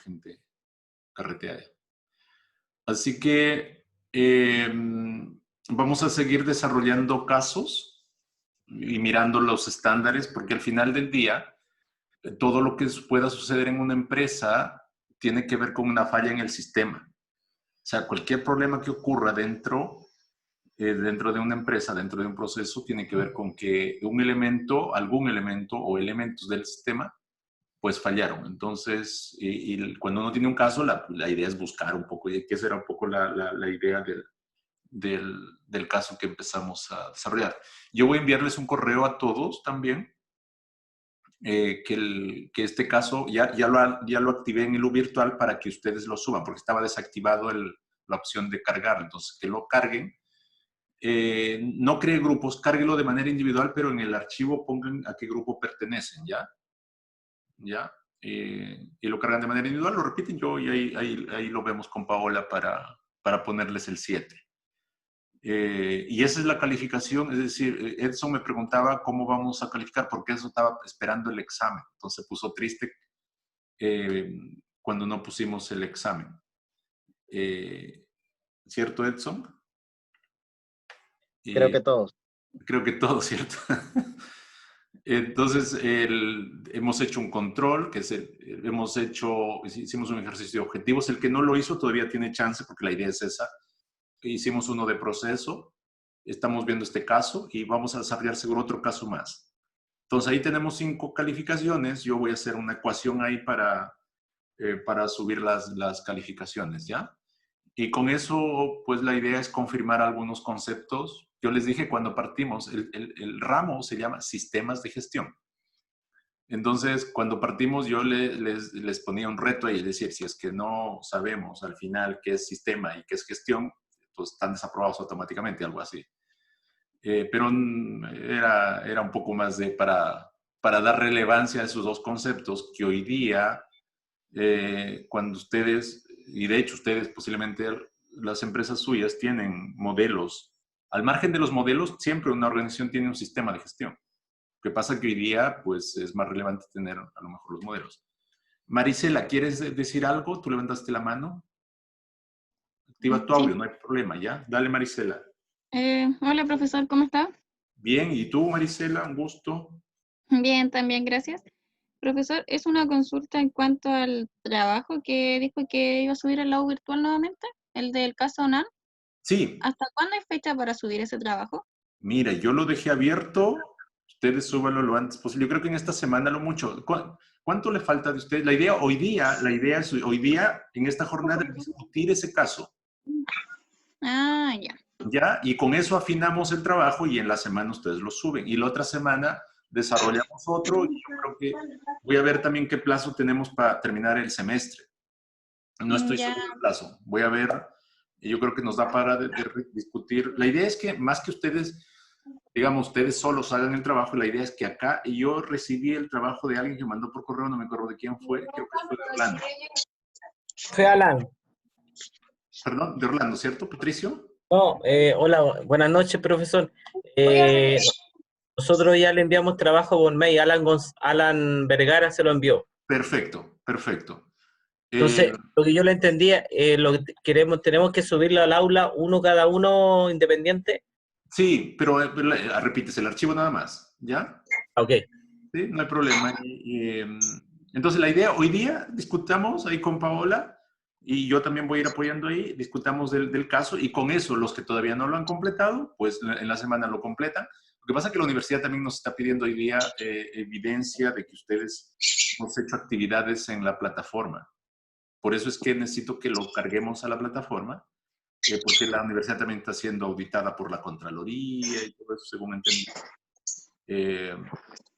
gente carretea. Así que vamos a seguir desarrollando casos y mirando los estándares, porque al final del día, todo lo que pueda suceder en una empresa tiene que ver con una falla en el sistema. O sea, cualquier problema que ocurra dentro de una empresa, dentro de un proceso, tiene que ver con que un elemento, algún elemento o elementos del sistema, pues fallaron. Entonces, y cuando uno tiene un caso, la idea es buscar un poco, y que esa era un poco la idea del caso que empezamos a desarrollar. Yo voy a enviarles un correo a todos también, que este caso ya lo activé en el virtual para que ustedes lo suban, porque estaba desactivado la opción de cargar. Entonces, que lo carguen. No cree grupos, cárguelo de manera individual, pero en el archivo pongan a qué grupo pertenecen, ¿ya? ¿Ya? Y lo cargan de manera individual, lo repiten yo y ahí lo vemos con Paola para ponerles el 7. Y esa es la calificación, es decir, Edson me preguntaba cómo vamos a calificar, porque eso estaba esperando el examen. Entonces se puso triste cuando no pusimos el examen. ¿Cierto, Edson? Creo que todos. Creo que todos, ¿cierto? Entonces, hemos hecho un control, hicimos un ejercicio de objetivos. El que no lo hizo todavía tiene chance, porque la idea es esa. Hicimos uno de proceso, estamos viendo este caso y vamos a desarrollar seguro otro caso más. Entonces, ahí tenemos 5 calificaciones. Yo voy a hacer una ecuación ahí para subir las calificaciones, ¿ya? Y con eso, pues la idea es confirmar algunos conceptos. Yo les dije cuando partimos, el ramo se llama sistemas de gestión. Entonces, cuando partimos, yo les ponía un reto ahí, es decir, si es que no sabemos al final qué es sistema y qué es gestión, pues están desaprobados automáticamente, algo así. Pero era un poco más para dar relevancia a esos dos conceptos que hoy día, cuando ustedes, y de hecho ustedes posiblemente las empresas suyas tienen modelos. Al margen de los modelos, siempre una organización tiene un sistema de gestión. Lo que pasa que hoy día, pues, es más relevante tener a lo mejor los modelos. Marisela, ¿quieres decir algo? Tú levantaste la mano. Activa tu audio, Sí. no hay problema, ¿ya? Dale, Marisela. Hola, profesor, ¿cómo está? Bien, ¿y tú, Marisela? Un gusto. Bien, también, gracias. Profesor, es una consulta en cuanto al trabajo que dijo que iba a subir al lado virtual nuevamente, el del caso ONAN. Sí, ¿Hasta cuándo hay fecha para subir ese trabajo? mira, yo lo dejé abierto. Ustedes súbanlo lo antes posible. Yo creo que en esta semana lo mucho. ¿Cuánto le falta de ustedes? La idea es hoy día, en esta jornada, discutir ese caso. Ah, ya. ¿Ya? Y con eso afinamos el trabajo y en la semana ustedes lo suben. Y la otra semana desarrollamos otro y yo creo que voy a ver también qué plazo tenemos para terminar el semestre. No estoy Ya, seguro del plazo. Voy a ver, yo creo que nos da para discutir. La idea es que más que ustedes, digamos, ustedes solos hagan el trabajo, la idea es que acá, y yo recibí el trabajo de alguien que mandó por correo, no me acuerdo de quién fue, creo que fue de Orlando. Soy Alan. Perdón, de Orlando, ¿cierto, Patricio? No, hola, buenas noches, profesor. Nosotros ya le enviamos trabajo por mail. Alan Vergara se lo envió. Perfecto, perfecto. Entonces, lo que yo le entendía, lo que tenemos que subirlo al aula, uno cada uno independiente. Sí, pero repites el archivo nada más, ¿ya? Ok. Sí, no hay problema. Entonces, la idea, hoy día discutamos ahí con Paola y yo también voy a ir apoyando ahí, discutamos del caso y con eso, los que todavía no lo han completado, pues en la semana lo completan. Lo que pasa es que la universidad también nos está pidiendo hoy día evidencia de que ustedes hemos hecho actividades en la plataforma. Por eso es que necesito que lo carguemos a la plataforma, porque la universidad también está siendo auditada por la Contraloría y todo eso, según entendí.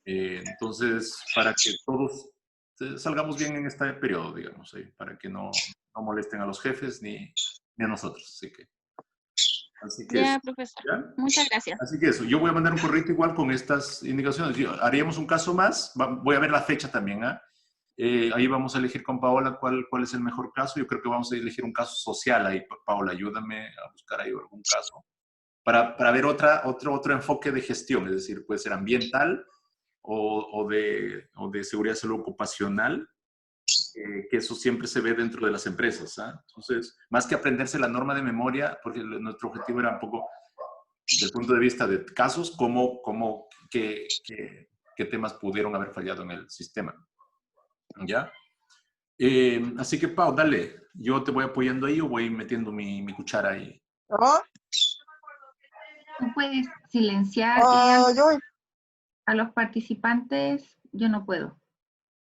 Entonces, para que todos salgamos bien en este periodo, digamos, para que no molesten a los jefes ni a nosotros. Así que eso. ya, profesor. ¿Ya? Muchas gracias. Así que eso. Yo voy a mandar un correo igual con estas indicaciones. Haríamos un caso más. Voy a ver la fecha también. Ahí vamos a elegir con Paola cuál es el mejor caso. Yo creo que vamos a elegir un caso social ahí. Paola, ayúdame a buscar ahí algún caso. Para ver otro enfoque de gestión. Es decir, puede ser ambiental o de seguridad salud ocupacional, que eso siempre se ve dentro de las empresas. ¿Ah? Entonces, más que aprenderse la norma de memoria, porque nuestro objetivo era un poco, desde el punto de vista de casos, qué temas pudieron haber fallado en el sistema. ¿Ya? Así que, Pau, dale. Yo te voy apoyando ahí o voy metiendo mi cuchara ahí. ¿No? Tú puedes silenciar Yo voy. a los participantes, yo no puedo.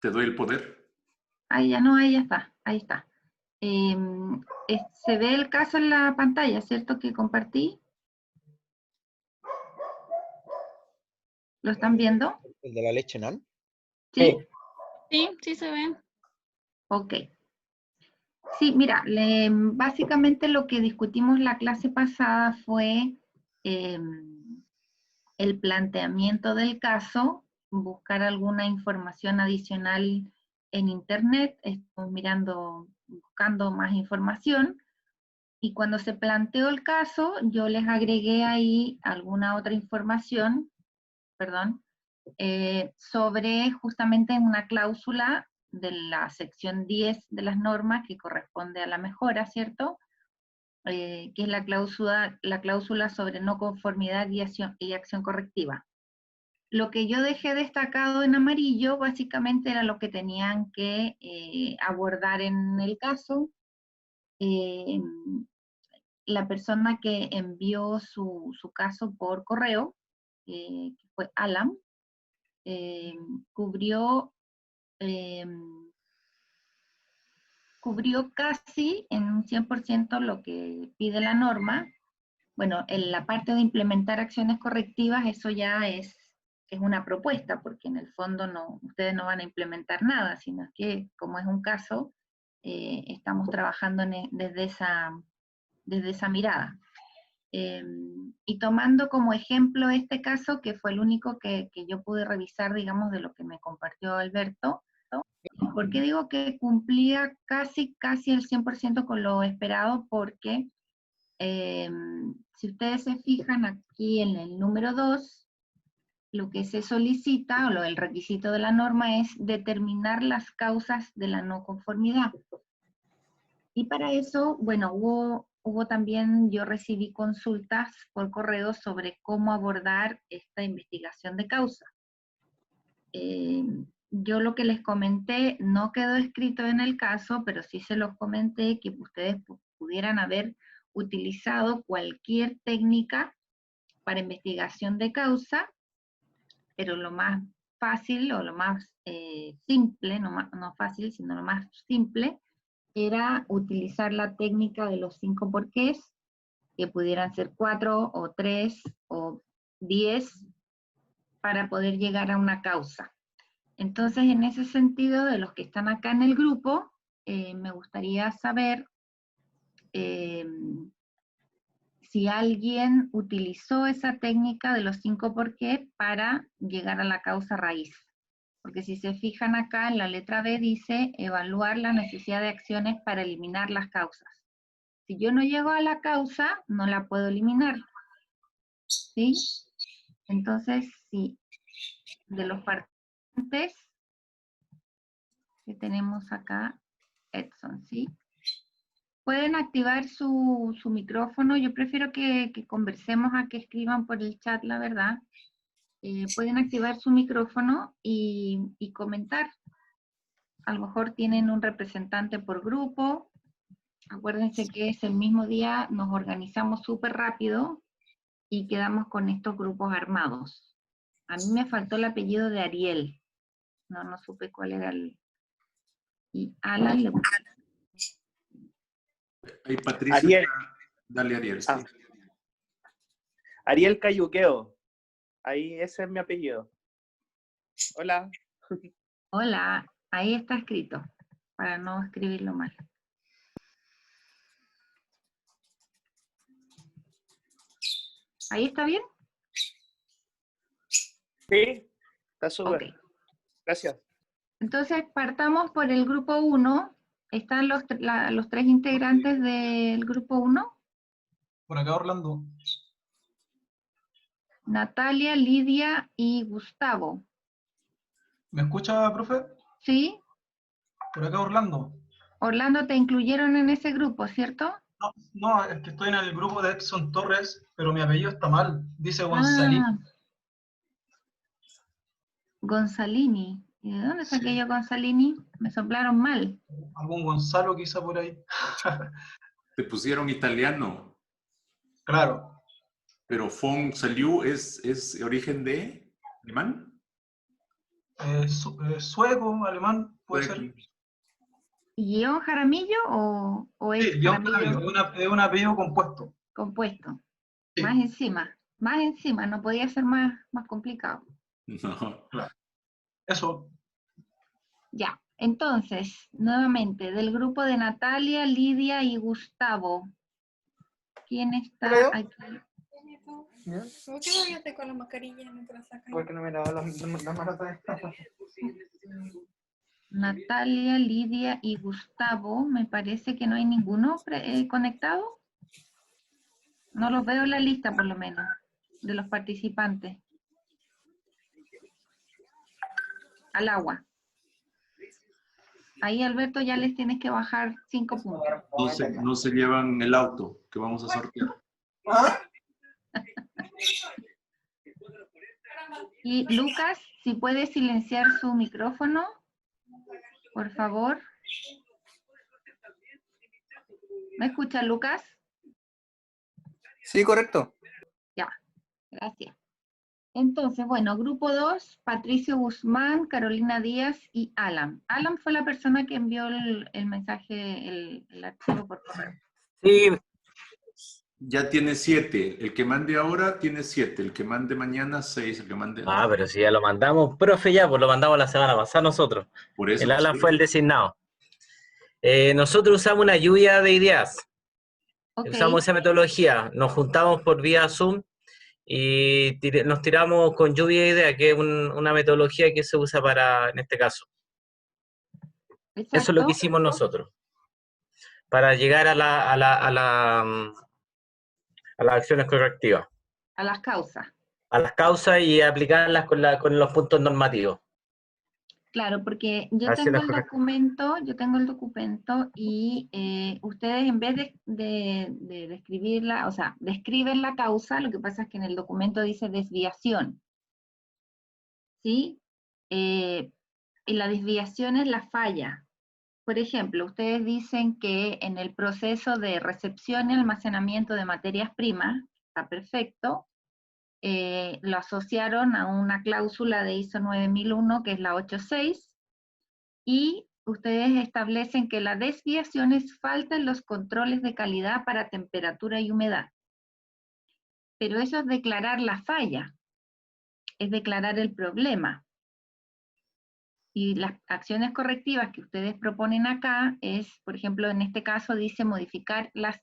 Te doy el poder. Ahí ya no, ahí ya está, ahí está. Se ve el caso en la pantalla, ¿cierto? Que compartí. ¿Lo están viendo? ¿El de la leche, ¿no? ¿Sí? Sí. Sí se ve. Ok. Sí, mira, básicamente lo que discutimos la clase pasada fue el planteamiento del caso, buscar alguna información adicional en internet, estoy buscando más información, y cuando se planteó el caso, yo les agregué ahí alguna otra información, sobre justamente una cláusula de la sección 10 de las normas que corresponde a la mejora, ¿cierto? Que es la cláusula sobre no conformidad y acción correctiva. Lo que yo dejé destacado en amarillo básicamente era lo que tenían que abordar en el caso. La persona que envió su caso por correo, que fue Alan, cubrió casi en un 100% lo que pide la norma. Bueno, en la parte de implementar acciones correctivas, eso ya es una propuesta, porque en el fondo ustedes no van a implementar nada, sino que como es un caso, estamos trabajando desde esa mirada. Y tomando como ejemplo este caso, que fue el único que yo pude revisar, digamos, de lo que me compartió Alberto, ¿por qué digo que cumplía casi el 100% con lo esperado? Porque si ustedes se fijan aquí en el número 2, lo que se solicita, o el requisito de la norma es determinar las causas de la no conformidad. Y para eso, bueno, hubo también, yo recibí consultas por correo sobre cómo abordar esta investigación de causa. Yo lo que les comenté no quedó escrito en el caso, pero sí se los comenté que ustedes pudieran haber utilizado cualquier técnica para investigación de causa, pero lo más fácil o lo más simple, no fácil, sino lo más simple, era utilizar la técnica de los 5 porqués, que pudieran ser 4 o 3 o 10, para poder llegar a una causa. Entonces, en ese sentido, de los que están acá en el grupo, me gustaría saber si alguien utilizó esa técnica de los 5 por qué para llegar a la causa raíz. Porque si se fijan acá en la letra B dice evaluar la necesidad de acciones para eliminar las causas. Si yo no llego a la causa, no la puedo eliminar. ¿Sí? Entonces, sí, de los participantes que tenemos acá, Edson, ¿sí? Pueden activar su micrófono. Yo prefiero que conversemos a que escriban por el chat, la verdad. Pueden activar su micrófono y comentar. A lo mejor tienen un representante por grupo. Acuérdense que ese mismo día nos organizamos súper rápido y quedamos con estos grupos armados. A mí me faltó el apellido de Ariel. No supe cuál era el... Y Alan le... Ahí Patricia. Ariel. Dale, Ariel. Sí. Ariel Cayuqueo. Ahí ese es mi apellido. Hola. Hola, ahí está escrito, para no escribirlo mal. ¿Ahí está bien? Sí, está súper. Ok. Gracias. Entonces, partamos por el grupo 1. ¿Están los 3 integrantes del grupo 1? Por acá, Orlando. Natalia, Lidia y Gustavo. ¿Me escucha, profe? ¿Sí? Por acá Orlando. Orlando, te incluyeron en ese grupo, ¿cierto? No, no, es que estoy en el grupo de Edson Torres, pero mi apellido está mal. Dice González. Ah, Gonzalini. ¿Y de dónde saqué Sí. yo Gonzalini? Me soplaron mal. Algún Gonzalo quizá por ahí. Te pusieron italiano, Claro. pero Fong Saliu es origen de alemán. Sueco, alemán, puede ser. ¿Y Guión Jaramillo o es Sí, Guión Jaramillo Jaramillo, es un apellido compuesto. compuesto? Sí. Más encima, no podía ser más complicado. No. Claro. Eso. Ya, entonces, nuevamente, del grupo de Natalia, Lidia y Gustavo. ¿Quién está ¿Leo? aquí? ¿Ya? ¿Por qué todavía estoy con la mascarilla y no te la sacan? Porque no me lavo las manos todavía. Natalia, Lidia y Gustavo. Me parece que no hay ninguno conectado. No los veo en la lista, por lo menos, de los participantes. Al agua. Ahí, Alberto, ya les tienes que bajar 5 puntos. No se llevan el auto que vamos a sortear. ¿Ah? Y Lucas, si puede silenciar su micrófono, por favor. ¿Me escucha, Lucas? Sí, correcto. Ya, gracias. Entonces, bueno, grupo 2, Patricio Guzmán, Carolina Díaz y Alan. Alan fue la persona que envió el mensaje, el archivo por correo. Sí, Ya tiene 7. El que mande ahora tiene 7. El que mande mañana 6. El que mande... pero si ya lo mandamos, profe, ya, pues lo mandamos la semana pasada nosotros. Por eso. El Alan fue el designado. Nosotros usamos una lluvia de ideas. Ok, Usamos esa metodología. Nos juntamos por vía Zoom y nos tiramos con lluvia de ideas, que es una metodología que se usa para, en este caso. Eso es lo que exacto. hicimos nosotros. Para llegar a las acciones correctivas. A las causas. A las causas y aplicarlas con los puntos normativos. Claro, porque yo Así tengo las el documento y ustedes en vez de describirla, o sea, describen la causa, lo que pasa es que en el documento dice desviación, ¿sí? Y la desviación es la falla. Por ejemplo, ustedes dicen que en el proceso de recepción y almacenamiento de materias primas, está perfecto, lo asociaron a una cláusula de ISO 9001, que es la 86, y ustedes establecen que la desviación es falta en los controles de calidad para temperatura y humedad. Pero eso es declarar la falla, es declarar el problema. Y las acciones correctivas que ustedes proponen acá es, por ejemplo, en este caso dice modificar las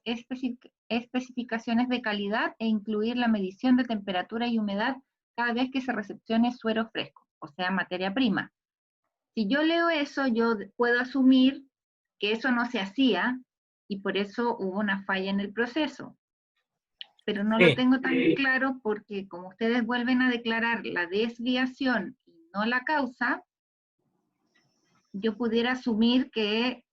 especificaciones de calidad e incluir la medición de temperatura y humedad cada vez que se recepcione suero fresco, o sea, materia prima. Si yo leo eso, yo puedo asumir que eso no se hacía y por eso hubo una falla en el proceso. Pero no lo tengo tan claro porque como ustedes vuelven a declarar la desviación y no la causa, yo pudiera asumir que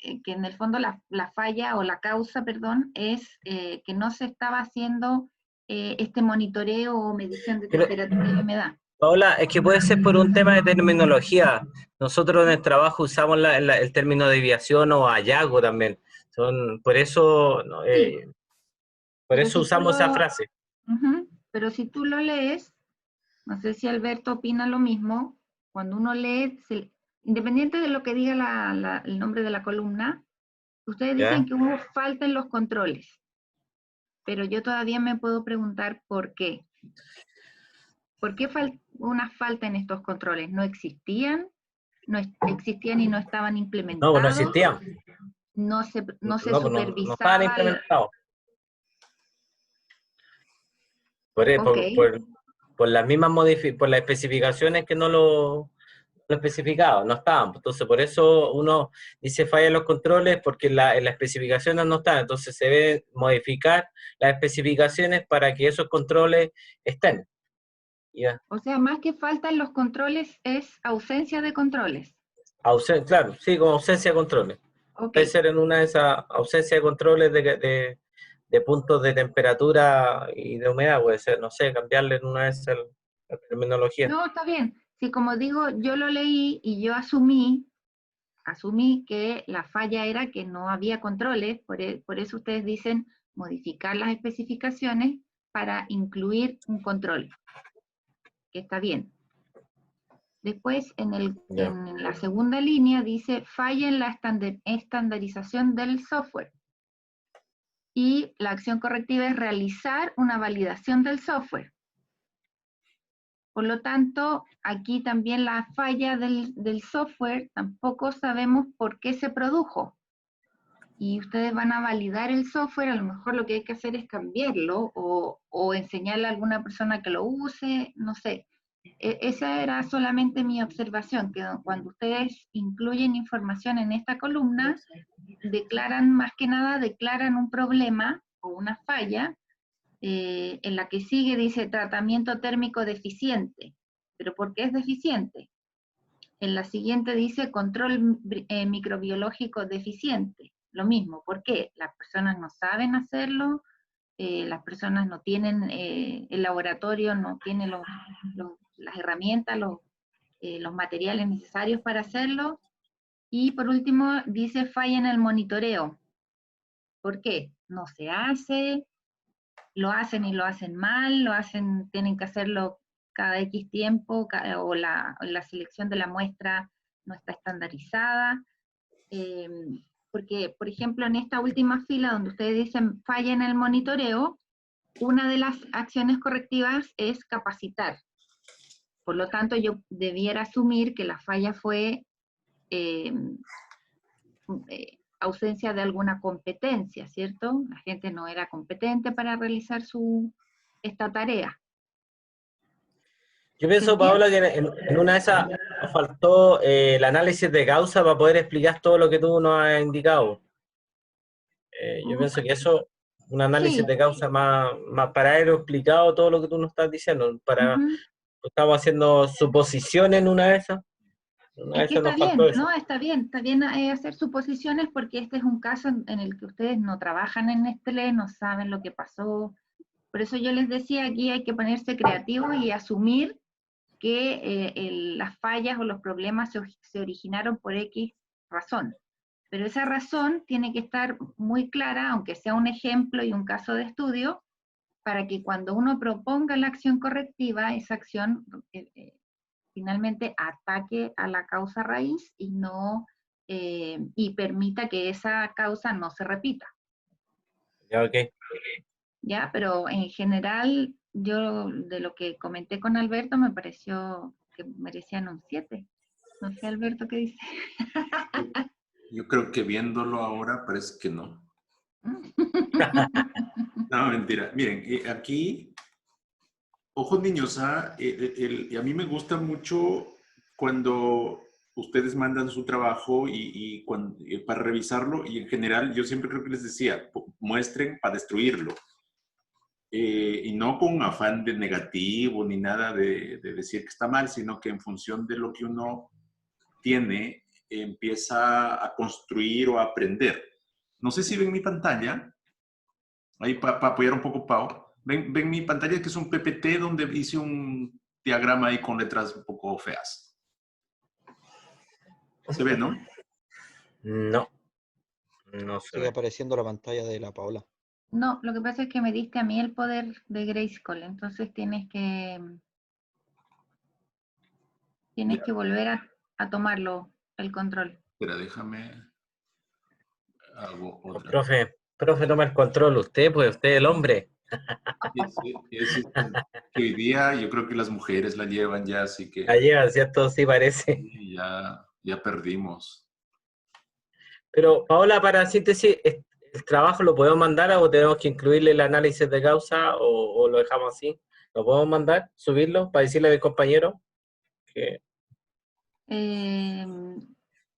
en el fondo la falla o la causa, perdón, es que no se estaba haciendo este monitoreo o medición de temperatura y humedad. Paola, es que puede ser por un tema de terminología. Nosotros en el trabajo usamos el término desviación o hallazgo también. Por eso, por Pero eso si usamos tú esa frase. Pero si tú lo lees, no sé si Alberto opina lo mismo, cuando uno lee, independiente de lo que diga el nombre de la columna, ustedes dicen que hubo falta en los controles, pero yo todavía me puedo preguntar por qué. ¿Por qué una falta en estos controles? ¿No existían? ¿No existían y no estaban implementados? No, no existían. ¿No se supervisaba? No estaban implementados. Por las mismas por las especificaciones que no lo especificaban, no estaban. Entonces, por eso uno dice falla en los controles, porque en las especificaciones no están. Entonces, se debe modificar las especificaciones para que esos controles estén. O sea, más que falta en los controles, es ausencia de controles. Claro, sí, como ausencia de controles. Ok, Puede ser en una de esas ausencias de controles de puntos de temperatura y de humedad, puede ser, no sé, cambiarle en una de esas la terminología. no, está bien. Sí, como digo, yo lo leí y yo asumí que la falla era que no había controles, por eso ustedes dicen modificar las especificaciones para incluir un control, que está bien. Después, Ya. en la segunda línea dice falla en la estandarización del software. Y la acción correctiva es realizar una validación del software. Por lo tanto, aquí también la falla del software, tampoco sabemos por qué se produjo. Y ustedes van a validar el software, a lo mejor lo que hay que hacer es cambiarlo o enseñarle a alguna persona que lo use, no sé. Esa era solamente mi observación, que cuando ustedes incluyen información en esta columna, declaran, más que nada, declaran un problema o una falla. En la que sigue dice tratamiento térmico deficiente. ¿Pero por qué es deficiente? En la siguiente dice control microbiológico deficiente. Lo mismo, ¿por qué? Las personas no saben hacerlo, las personas no tienen, el laboratorio no tiene las herramientas, los materiales necesarios para hacerlo. Y por último dice falla en el monitoreo. ¿Por qué? No se hace, lo hacen y lo hacen mal, tienen que hacerlo cada X tiempo, o la selección de la muestra no está estandarizada. Porque, por ejemplo, en esta última fila donde ustedes dicen falla en el monitoreo, una de las acciones correctivas es capacitar. Por lo tanto, yo debiera asumir que la falla fue eh, ausencia de alguna competencia, ¿cierto? La gente no era competente para realizar esta tarea. Yo ¿Se pienso, entiende? Paola, que en una de esas faltó el análisis de causa para poder explicar todo lo que tú nos has indicado. Yo pienso que eso, un análisis Sí, de causa más para haber explicado todo lo que tú nos estás diciendo. ujú. Estamos haciendo suposiciones en una de esas. En una de Es que esas está nos faltó bien, eso. ¿no? Está bien hacer suposiciones porque este es un caso en el que ustedes no trabajan en Nestlé, no saben lo que pasó. Por eso yo les decía, aquí hay que ponerse creativos y asumir que las fallas o los problemas se originaron por X razón. Pero esa razón tiene que estar muy clara, aunque sea un ejemplo y un caso de estudio, para que cuando uno proponga la acción correctiva, esa acción finalmente ataque a la causa raíz y no y permita que esa causa no se repita. Ya, ok. ¿Ya? Pero en general, yo de lo que comenté con Alberto me pareció que merecían un 7. No sé, Alberto, ¿qué dice? Yo creo que viéndolo ahora parece que no. No, mentira. Miren, aquí, ojos niños, a mí me gusta mucho cuando ustedes mandan su trabajo para revisarlo y en general yo siempre creo que les decía, muestren para destruirlo. Y no con afán de negativo ni nada de decir que está mal, sino que en función de lo que uno tiene, empieza a construir o a aprender. No sé si ven mi pantalla, ahí para apoyar un poco, Pau. Ven mi pantalla que es un PPT donde hice un diagrama ahí con letras un poco feas. Se ve, ¿no? No, no se Sigue ve. apareciendo la pantalla de la Paola. No, lo que pasa es que me diste a mí el poder de Grayskull, entonces tienes que volver a tomarlo, el control. Espera, déjame. Hago otra. Profe, toma el control usted, pues usted es el hombre. Que hoy día yo creo que las mujeres la llevan ya, así que Allí, ¿cierto? Sí parece. ya perdimos. Pero, Paola, para síntesis, ¿el trabajo lo podemos mandar o tenemos que incluirle el análisis de causa o lo dejamos así? ¿Lo podemos mandar, subirlo, para decirle a mi compañero? Que...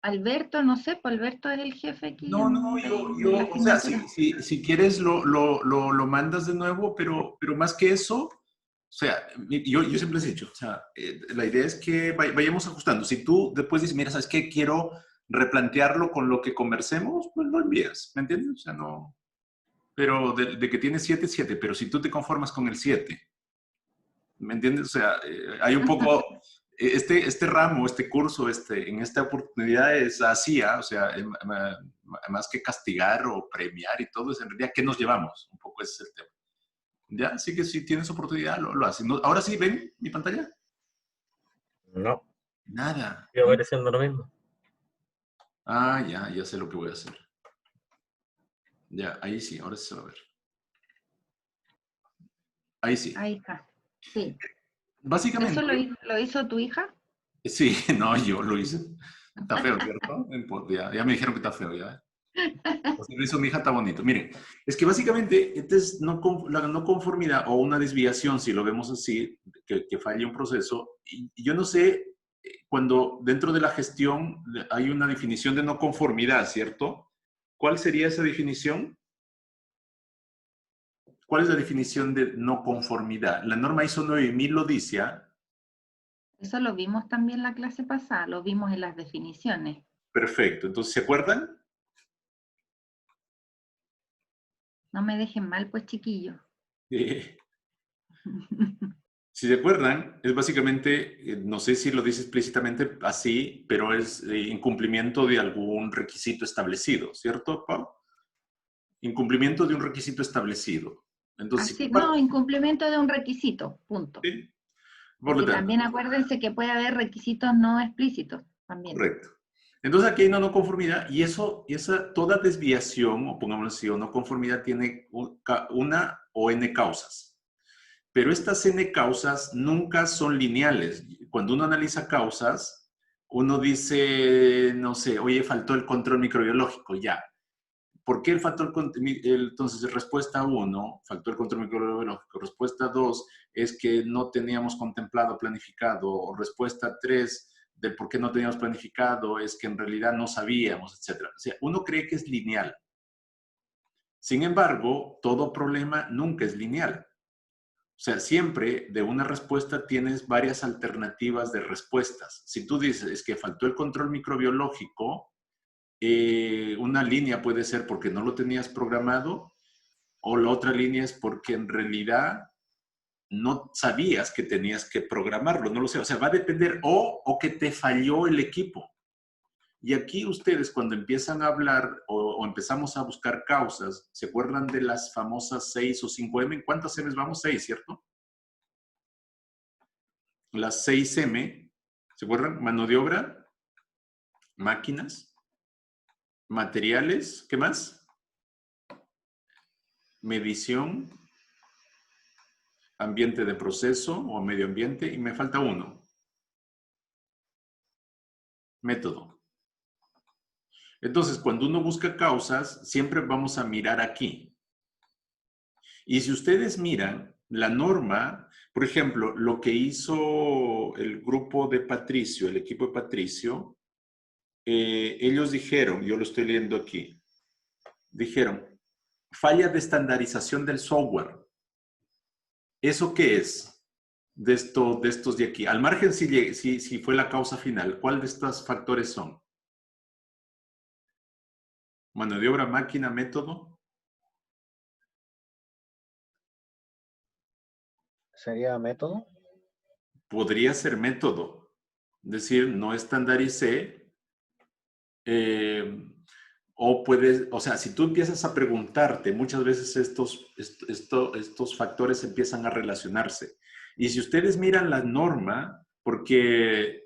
Alberto, no sé, pues Alberto es el jefe aquí No, de la o sea, asignatura. si quieres lo mandas de nuevo, pero más que eso, sea, yo siempre les he dicho, o sea, la idea es que vayamos ajustando. Si tú después dices, mira, ¿sabes qué? Quiero replantearlo con lo que conversemos, pues lo envías, ¿me entiendes? O sea, no... Pero de que tienes 7, 7, pero si tú te conformas con el 7, ¿me entiendes? O sea, hay un poco, este ramo, este curso, en esta oportunidad es así, o sea, más que castigar o premiar y todo, es en realidad qué nos llevamos, un poco ese es el tema. Ya, así que si tienes oportunidad, lo haces. ¿No? Ahora sí, ¿ven mi pantalla? No, Nada. sigue apareciendo lo mismo. Ah, ya sé lo que voy a hacer. Ya, ahí sí, ahora sí se va a ver. Ahí sí. Ahí está. Sí. Básicamente... ¿Eso lo hizo tu hija? Sí, no, yo lo hice. Está feo, ¿cierto? Ya me dijeron que está feo, ya. O sea, lo hizo mi hija, está bonito. Miren, es que básicamente esta es la no conformidad o una desviación, si lo vemos así, que falla un proceso. Y yo no sé, cuando dentro de la gestión hay una definición de no conformidad, ¿cierto? ¿Cuál sería esa definición? ¿Cuál es la definición de no conformidad? La norma ISO 9000 lo dice, ¿ah? Eso lo vimos también la clase pasada, lo vimos en las definiciones. Perfecto. Entonces, ¿se acuerdan? No me dejen mal, pues, chiquillos. Si se acuerdan, es básicamente, no sé si lo dice explícitamente así, pero es incumplimiento de algún requisito establecido, ¿cierto, Pau? Incumplimiento de un requisito establecido. Entonces, Así, no, incumplimiento de un requisito, punto. ¿sí? Por lo Porque tanto, también acuérdense que puede haber requisitos no explícitos también. correcto. Entonces aquí hay una no conformidad y toda desviación, o pongámoslo así, o no conformidad tiene una o n causas. Pero estas n causas nunca son lineales. Cuando uno analiza causas, uno dice, no sé, oye, faltó el control microbiológico, ya. ¿Por qué faltó el control? Entonces, respuesta 1, faltó el control microbiológico. Respuesta 2 es que no teníamos contemplado, planificado. O respuesta 3 de por qué no teníamos planificado es que en realidad no sabíamos, etc. O sea, uno cree que es lineal. Sin embargo, todo problema nunca es lineal. O sea, siempre de una respuesta tienes varias alternativas de respuestas. Si tú dices es que faltó el control microbiológico, una línea puede ser porque no lo tenías programado, o la otra línea es porque en realidad no sabías que tenías que programarlo, no lo sé. O sea, va a depender o que te falló el equipo. Y aquí ustedes cuando empiezan a hablar o empezamos a buscar causas, ¿se acuerdan de las famosas 6 o 5M? ¿Cuántas M's vamos? 6, ¿cierto? Las 6M, ¿se acuerdan? Mano de obra, máquinas, materiales, ¿qué más? Medición, ambiente de proceso o medio ambiente, y me falta uno. Método. Entonces, cuando uno busca causas, siempre vamos a mirar aquí. Y si ustedes miran, la norma, por ejemplo, lo que hizo el grupo de Patricio, el equipo de Patricio, ellos dijeron, yo lo estoy leyendo aquí, dijeron, falla de estandarización del software. ¿Eso qué es? De estos de aquí. Al margen si fue la causa final, ¿cuál de estos factores son? Mano de obra, máquina, método. ¿Sería método? Podría ser método. Es decir, no estandaricé. O sea, si tú empiezas a preguntarte, muchas veces estos factores empiezan a relacionarse. Y si ustedes miran la norma, porque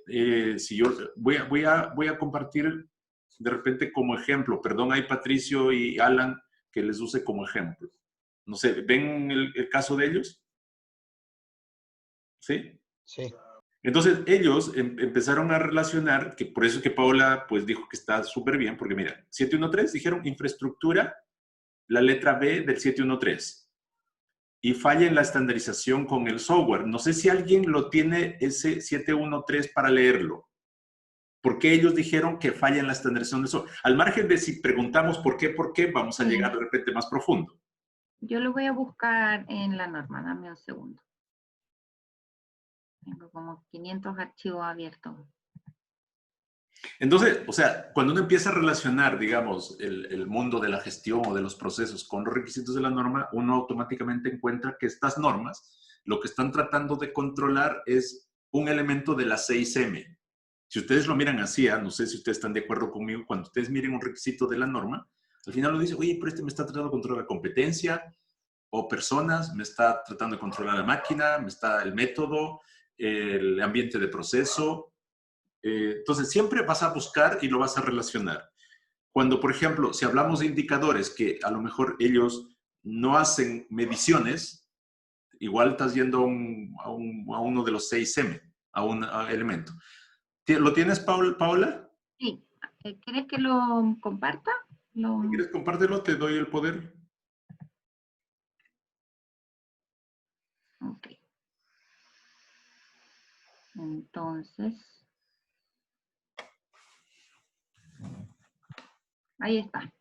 si yo voy a compartir de repente como ejemplo, perdón, hay Patricio y Alan que les use como ejemplo. No sé, ¿ven el caso de ellos? ¿Sí? Sí. Entonces, ellos empezaron a relacionar, que por eso es que Paola pues dijo que está súper bien, porque mira, 713 dijeron infraestructura, la letra B del 713. Y falla en la estandarización con el software. No sé si alguien lo tiene ese 713 para leerlo. ¿Por qué ellos dijeron que falla en la estandarización del software? Al margen de si preguntamos por qué, vamos a llegar de repente más profundo. Yo lo voy a buscar en la norma, dame un segundo. Tengo como 500 archivos abiertos. Entonces, o sea, cuando uno empieza a relacionar, digamos, el mundo de la gestión o de los procesos con los requisitos de la norma, uno automáticamente encuentra que estas normas lo que están tratando de controlar es un elemento de la 6M. Si ustedes lo miran así, no sé si ustedes están de acuerdo conmigo, cuando ustedes miren un requisito de la norma, al final lo dice, oye, pero este me está tratando de controlar competencia o personas, me está tratando de controlar la máquina, me está el método, el ambiente de proceso. Entonces, siempre vas a buscar y lo vas a relacionar. Cuando, por ejemplo, si hablamos de indicadores que a lo mejor ellos no hacen mediciones, igual estás yendo a uno de los 6M, a un elemento. ¿Lo tienes, Paola? Sí. ¿Quieres que lo comparta? Si quieres compártelo, te doy el poder. Ok. Entonces, ahí está.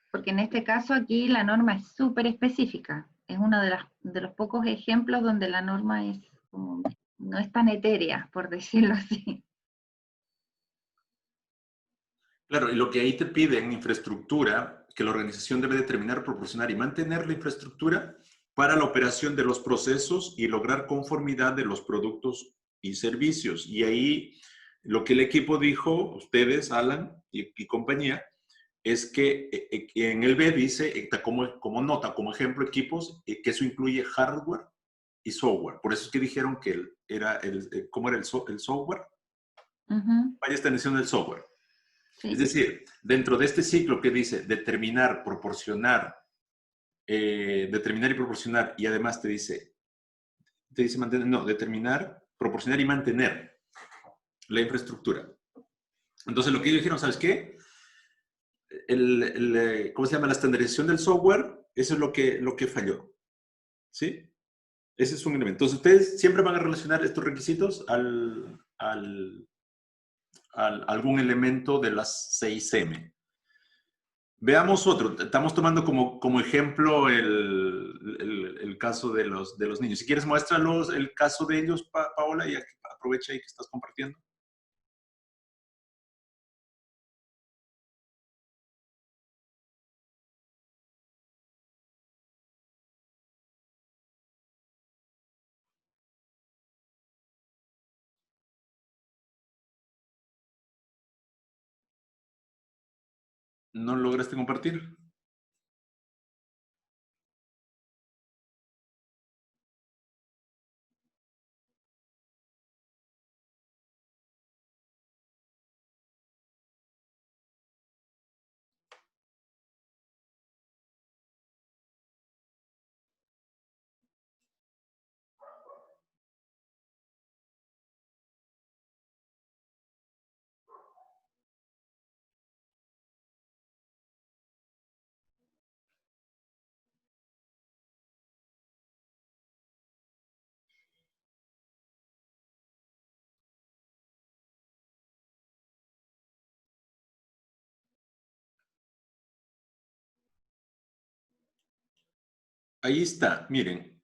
Porque en este caso aquí la norma es súper específica. Es uno de los pocos ejemplos donde la norma es como, no es tan etérea, por decirlo así. Claro, y lo que ahí te piden, infraestructura, que la organización debe determinar, proporcionar y mantener la infraestructura para la operación de los procesos y lograr conformidad de los productos y servicios. Y ahí lo que el equipo dijo, ustedes, Alan y compañía, es que en el B dice, como nota, como ejemplo, equipos, que eso incluye hardware y software. Por eso es que dijeron que ¿cómo era el software? Vaya extensión del software. Sí. Es decir, dentro de este ciclo que dice determinar, proporcionar, determinar y proporcionar, y además te dice mantener, no, determinar, proporcionar y mantener la infraestructura. Entonces lo que ellos dijeron, ¿sabes qué? ¿Cómo se llama? La estandarización del software, eso es lo que falló. ¿Sí? Ese es un elemento. Entonces ustedes siempre van a relacionar estos requisitos a algún elemento de las 6M. Veamos otro. Estamos tomando como ejemplo el caso de los niños. Si quieres, muéstralos el caso de ellos, Paola, y aprovecha ahí que estás compartiendo. ¿No lograste compartir? Ahí está, miren.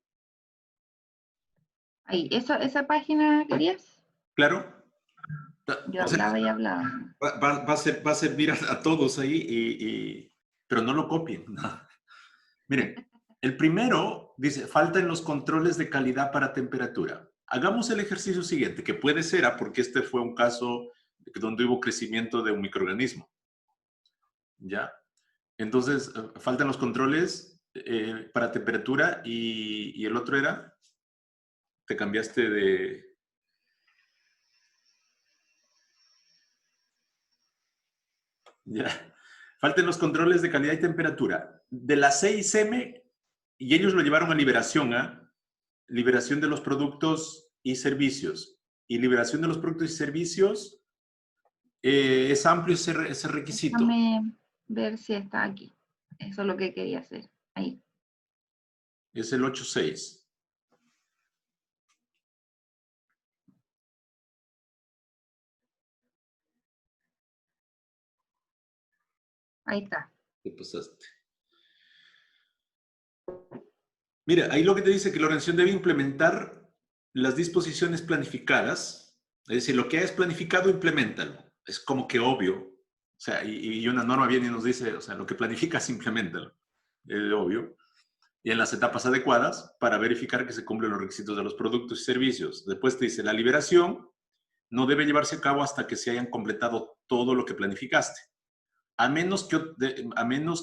Ahí, ¿esa página querías? ¿Claro? Yo O sea, hablaba y hablaba. va a servir a todos ahí, pero no lo copien. Miren, el primero dice, faltan los controles de calidad para temperatura. Hagamos el ejercicio siguiente, que puede ser, porque este fue un caso donde hubo crecimiento de un microorganismo. ¿Ya? Entonces, faltan los controles para temperatura y el otro era, te cambiaste de... Ya. Faltan los controles de calidad y temperatura. De la 6M, y ellos lo llevaron a liberación, liberación de los productos y servicios. Y liberación de los productos y servicios es amplio ese requisito. Déjame ver si está aquí. Eso es lo que quería hacer. Ahí. Es el 8.6. Ahí está. ¿Qué pasaste? Mira, ahí lo que te dice que la organización debe implementar las disposiciones planificadas, es decir, lo que hayas planificado, implementalo. Es como que obvio. O sea, y una norma viene y nos dice, o sea, lo que planificas, implementalo. Es obvio. Y en las etapas adecuadas para verificar que se cumplen los requisitos de los productos y servicios. Después te dice, la liberación no debe llevarse a cabo hasta que se hayan completado todo lo que planificaste, a menos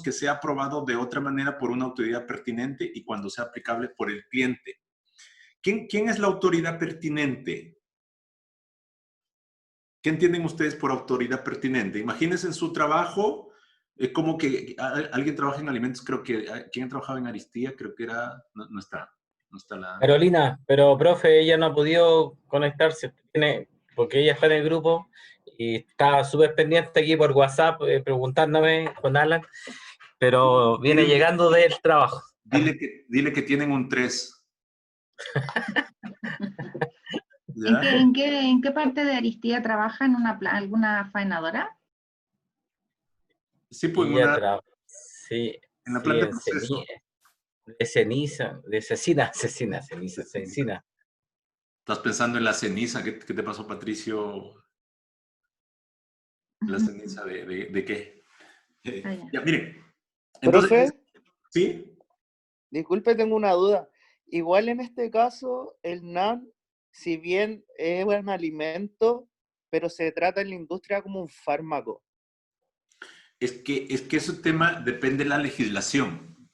que sea aprobado de otra manera por una autoridad pertinente y cuando sea aplicable por el cliente. ¿Quién es la autoridad pertinente? ¿Qué entienden ustedes por autoridad pertinente? Imagínense en su trabajo, como que alguien trabaja en alimentos, creo que, ¿quién trabajaba en Aristía? Creo que era, no está la... Carolina, pero profe, ella no ha podido conectarse, porque ella está en el grupo y está súper pendiente aquí por WhatsApp preguntándome con Alan, pero viene llegando del trabajo. Dile que tienen un 3. ¿Ya? ¿En qué parte de Aristía trabaja? ¿En alguna faenadora? Sí, pues Sí, en la sí, planta de proceso. de cecina. Estás pensando en la ceniza. ¿Qué te pasó, Patricio? ¿La ceniza de qué? Ya, miren. Entonces, Profe, ¿sí? disculpe, tengo una duda. Igual en este caso, el NAN, si bien es un alimento, pero se trata en la industria como un fármaco. Es que ese tema depende de la legislación.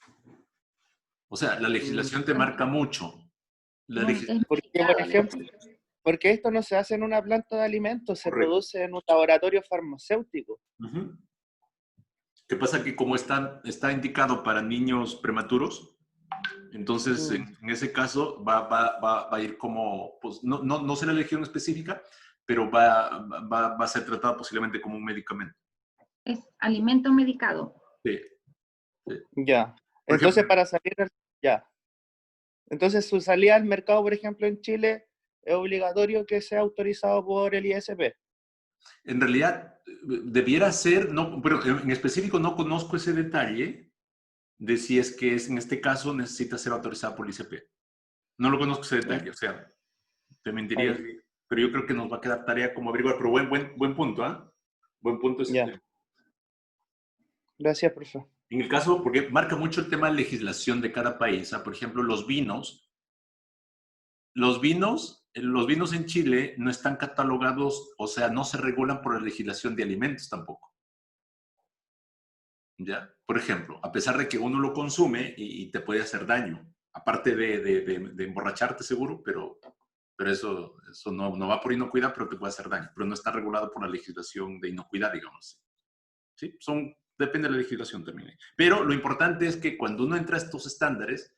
O sea, la legislación te marca mucho. La legislación, Porque, por ejemplo, porque esto no se hace en una planta de alimentos, se correcto. produce en un laboratorio farmacéutico. ¿Qué pasa? Que como está indicado para niños prematuros, entonces en ese caso va a ir como, pues no será legión específica, pero va a ser tratado posiblemente como un medicamento. Es alimento medicado. Sí. Ya. Por Entonces, ejemplo, para salir, ya. Entonces, su salida al mercado, por ejemplo, en Chile, es obligatorio que sea autorizado por el ISP. en realidad, debiera ser, no, pero en específico no conozco ese detalle de si es que en este caso necesita ser autorizado por el ICP. No lo conozco ese detalle, o sea, te mentiría, pero yo creo que nos va a quedar tarea como averiguar, pero buen punto, ¿ah? Buen punto ese Ya. tema. Gracias, profesor. En el caso, porque marca mucho el tema de legislación de cada país, ¿ah? Por ejemplo, los vinos en Chile no están catalogados, o sea, no se regulan por la legislación de alimentos tampoco. ¿Ya? Por ejemplo, a pesar de que uno lo consume y te puede hacer daño, aparte de emborracharte seguro, pero eso no va por inocuidad, pero te puede hacer daño, pero no está regulado por la legislación de inocuidad, digamos. ¿Sí? Depende de la legislación también. Pero lo importante es que cuando uno entra a estos estándares,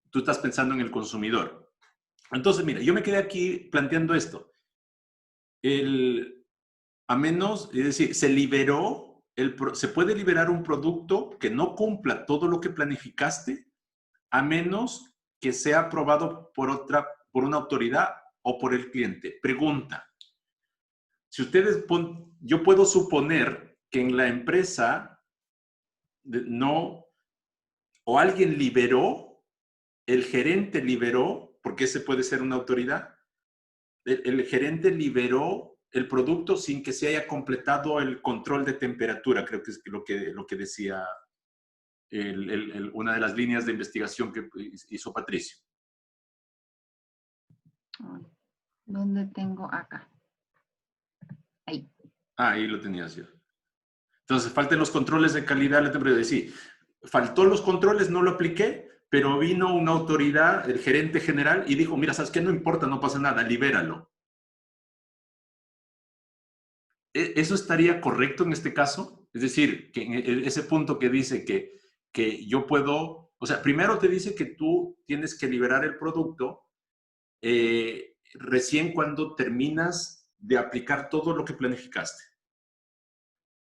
tú estás pensando en el consumidor. Entonces, mira, yo me quedé aquí planteando esto. A menos, es decir, se puede liberar un producto que no cumpla todo lo que planificaste, a menos que sea aprobado por una autoridad o por el cliente. Pregunta. Yo puedo suponer que en la empresa o alguien liberó, el gerente liberó, porque ese puede ser una autoridad, el gerente liberó el producto sin que se haya completado el control de temperatura, creo que es lo que decía una de las líneas de investigación que hizo Patricio. ¿Dónde tengo acá? Ahí. Ahí lo tenías yo. Entonces, faltan los controles de calidad de la temperatura. Sí, faltó los controles, no lo apliqué, pero vino una autoridad, el gerente general, y dijo, mira, ¿sabes qué? No importa, no pasa nada, libéralo. ¿Eso estaría correcto en este caso? Es decir, que en ese punto que dice que yo puedo, o sea, primero te dice que tú tienes que liberar el producto recién cuando terminas de aplicar todo lo que planificaste.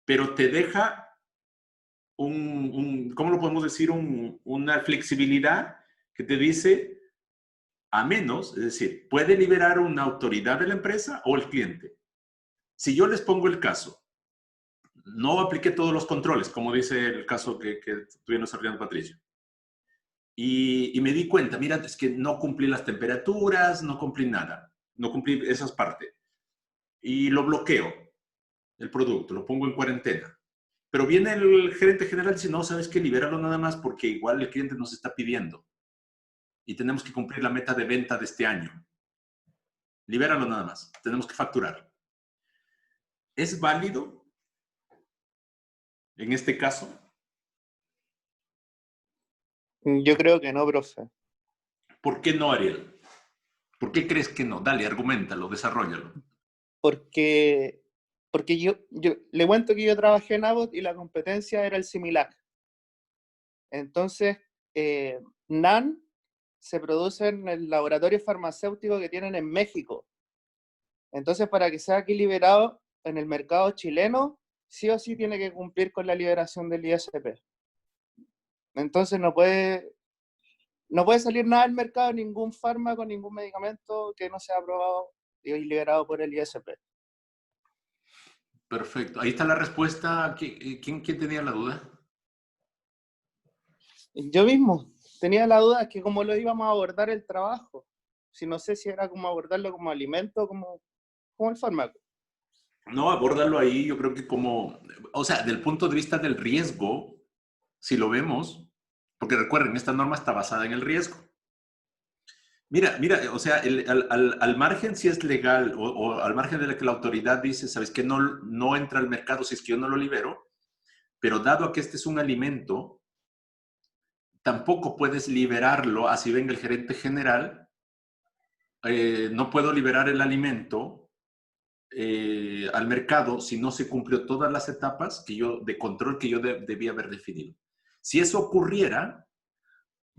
Pero te deja ¿cómo lo podemos decir? Una flexibilidad que te dice, a menos, es decir, puede liberar una autoridad de la empresa o el cliente. Si yo les pongo el caso, no apliqué todos los controles, como dice el caso que estuvieron desarrollando Patricio. y me di cuenta, mira, es que no cumplí las temperaturas, no cumplí nada, no cumplí esas partes. Y lo bloqueo, el producto, lo pongo en cuarentena. Pero viene el gerente general y dice, no, ¿sabes qué? Libéralo nada más porque igual el cliente nos está pidiendo. Y tenemos que cumplir la meta de venta de este año. Libéralo nada más, tenemos que facturar. ¿Es válido en este caso? Yo creo que no, profe. ¿Por qué no, Ariel? ¿Por qué crees que no? Dale, argumentalo, desarrollalo. Porque yo le cuento que yo trabajé en Abbott y la competencia era el Similac. Entonces, NAN se produce en el laboratorio farmacéutico que tienen en México. Entonces, para que sea aquí liberado en el mercado chileno, sí o sí tiene que cumplir con la liberación del ISP. Entonces, no puede salir nada al mercado, ningún fármaco, ningún medicamento que no sea aprobado y liberado por el ISP. Perfecto. Ahí está la respuesta. ¿Quién tenía la duda? Yo mismo tenía la duda de que cómo lo íbamos a abordar el trabajo. Si no sé si era como abordarlo como alimento, como el fármaco. No, abórdalo ahí, yo creo que o sea, del punto de vista del riesgo, si lo vemos, porque recuerden, esta norma está basada en el riesgo. Mira, o sea, al margen si es legal o al margen de que la autoridad dice, ¿sabes qué? No entra al mercado si es que yo no lo libero, pero dado a que este es un alimento, tampoco puedes liberarlo, así venga el gerente general, no puedo liberar el alimento al mercado si no se cumplió todas las etapas de control que yo debía haber definido. Si eso ocurriera,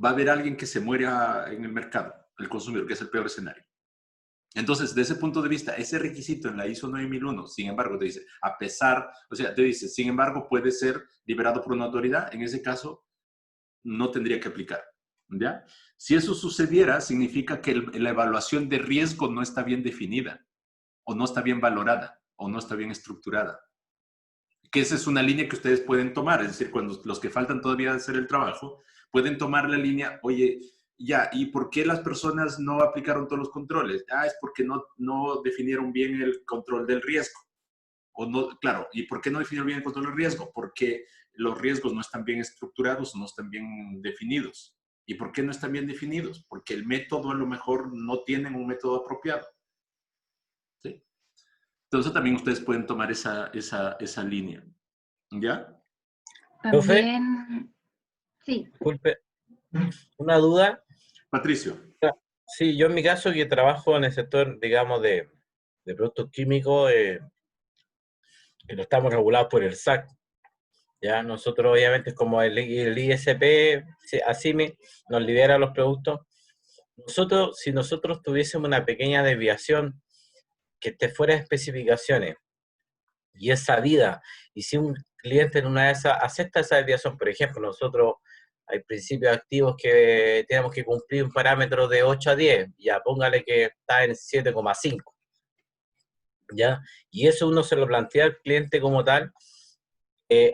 va a haber alguien que se muera en el mercado, el consumidor, que es el peor escenario. Entonces, desde ese punto de vista, ese requisito en la ISO 9001, sin embargo, te dice, te dice, sin embargo, puede ser liberado por una autoridad, en ese caso, no tendría que aplicar, ¿ya? Si eso sucediera, significa que la evaluación de riesgo no está bien definida, o no está bien valorada, o no está bien estructurada. Que esa es una línea que ustedes pueden tomar, es decir, cuando los que faltan todavía de hacer el trabajo, pueden tomar la línea, oye, ya, ¿y por qué las personas no aplicaron todos los controles? Es porque no definieron bien el control del riesgo. O no, claro, ¿y por qué no definieron bien el control del riesgo? Porque los riesgos no están bien estructurados, no están bien definidos. ¿Y por qué no están bien definidos? Porque el método a lo mejor no tienen un método apropiado. ¿Sí? Entonces también ustedes pueden tomar esa línea. ¿Ya? También, sí. Disculpe, una duda. Patricio. Sí, yo en mi caso que trabajo en el sector, digamos, de productos químicos, que no estamos regulados por el SAC. Ya nosotros obviamente como el ISP, así nos libera los productos. Si nosotros tuviésemos una pequeña desviación que esté fuera de especificaciones y es sabida, y si un cliente en una de esas acepta esa desviación, por ejemplo, nosotros hay principios activos que tenemos que cumplir un parámetro de 8 a 10, ya póngale que está en 7,5, ¿ya? Y eso uno se lo plantea al cliente como tal,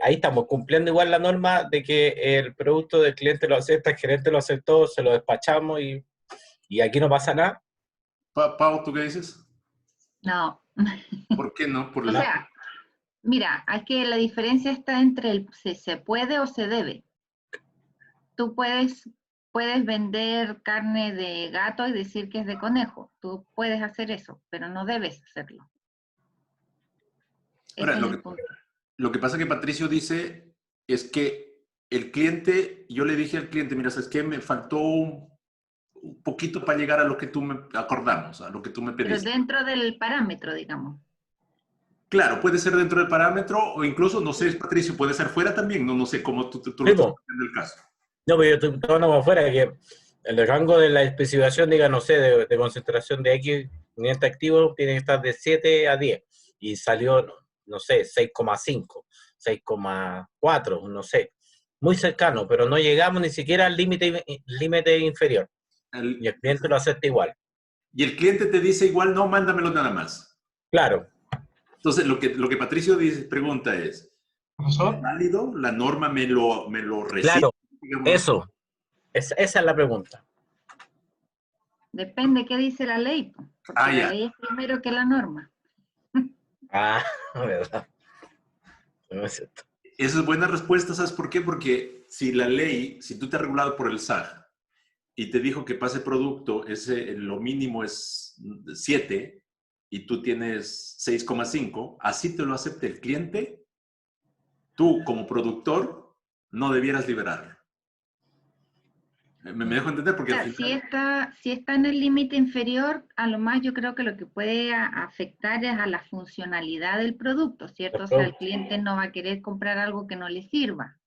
ahí estamos cumpliendo igual la norma de que el producto del cliente lo acepta, el gerente lo aceptó, se lo despachamos y aquí no pasa nada. Pau, ¿tú qué dices? No. ¿Por qué no? O sea, mira, es que la diferencia está entre si se puede o se debe. Tú puedes vender carne de gato y decir que es de conejo. Tú puedes hacer eso, pero no debes hacerlo. Ahora, Ese es el punto. Lo que pasa que Patricio dice es que el cliente, yo le dije al cliente, mira, ¿sabes qué? Me faltó un poquito para llegar a lo que tú me acordamos, a lo que tú me pediste. Pero dentro del parámetro, digamos. Claro, puede ser dentro del parámetro o incluso, no sé, Patricio, puede ser fuera también, no sé cómo tú lo estás haciendo el caso. No, pero yo estoy tomando más afuera que el rango de la especificación, diga, no sé, de concentración de X nutriente activo tiene que estar de 7 a 10 y salió, no sé, 6,5, 6,4, no sé, muy cercano, pero no llegamos ni siquiera al límite inferior. Y el cliente lo acepta igual. Y el cliente te dice igual, no, mándamelo nada más. Claro. Entonces, lo que Patricio pregunta es, ¿es válido? ¿La norma me lo recibe? Claro, digamos? eso Esa es la pregunta. Depende qué dice la ley, po, porque Ah, la ya. ley es primero que la norma. Ah, verdad. No es cierto. Esa es buena respuesta, ¿sabes por qué? Porque si la ley, si tú te has regulado por el SAG y te dijo que pase producto, lo mínimo es 7 y tú tienes 6,5, así te lo acepta el cliente, tú como productor no debieras liberarlo. Me dejo entender porque al Sea, final... si está en el límite inferior, a lo más yo creo que lo que puede afectar es a la funcionalidad del producto, ¿cierto? O sea, el cliente no va a querer comprar algo que no le sirva.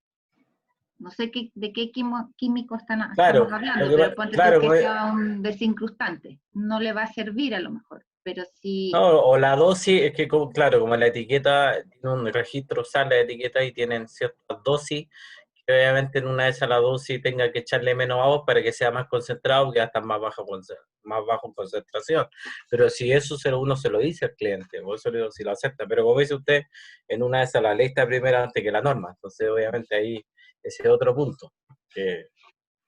No sé de qué químico estamos Claro, hablando, lo que pero ponte claro, tú que sea un desincrustante. No le va a servir a lo mejor. Pero si, no, o la dosis, es que claro, como la etiqueta, tiene un registro, sale la etiqueta y tienen ciertas dosis, que obviamente en una de esas la dosis tenga que echarle menos agua para que sea más concentrado, porque ya está más bajo en concentración. Pero si eso uno se lo dice al cliente, o eso si lo acepta, pero como dice usted, en una de esas la ley está primero antes que la norma, entonces obviamente ahí ese es otro punto. Que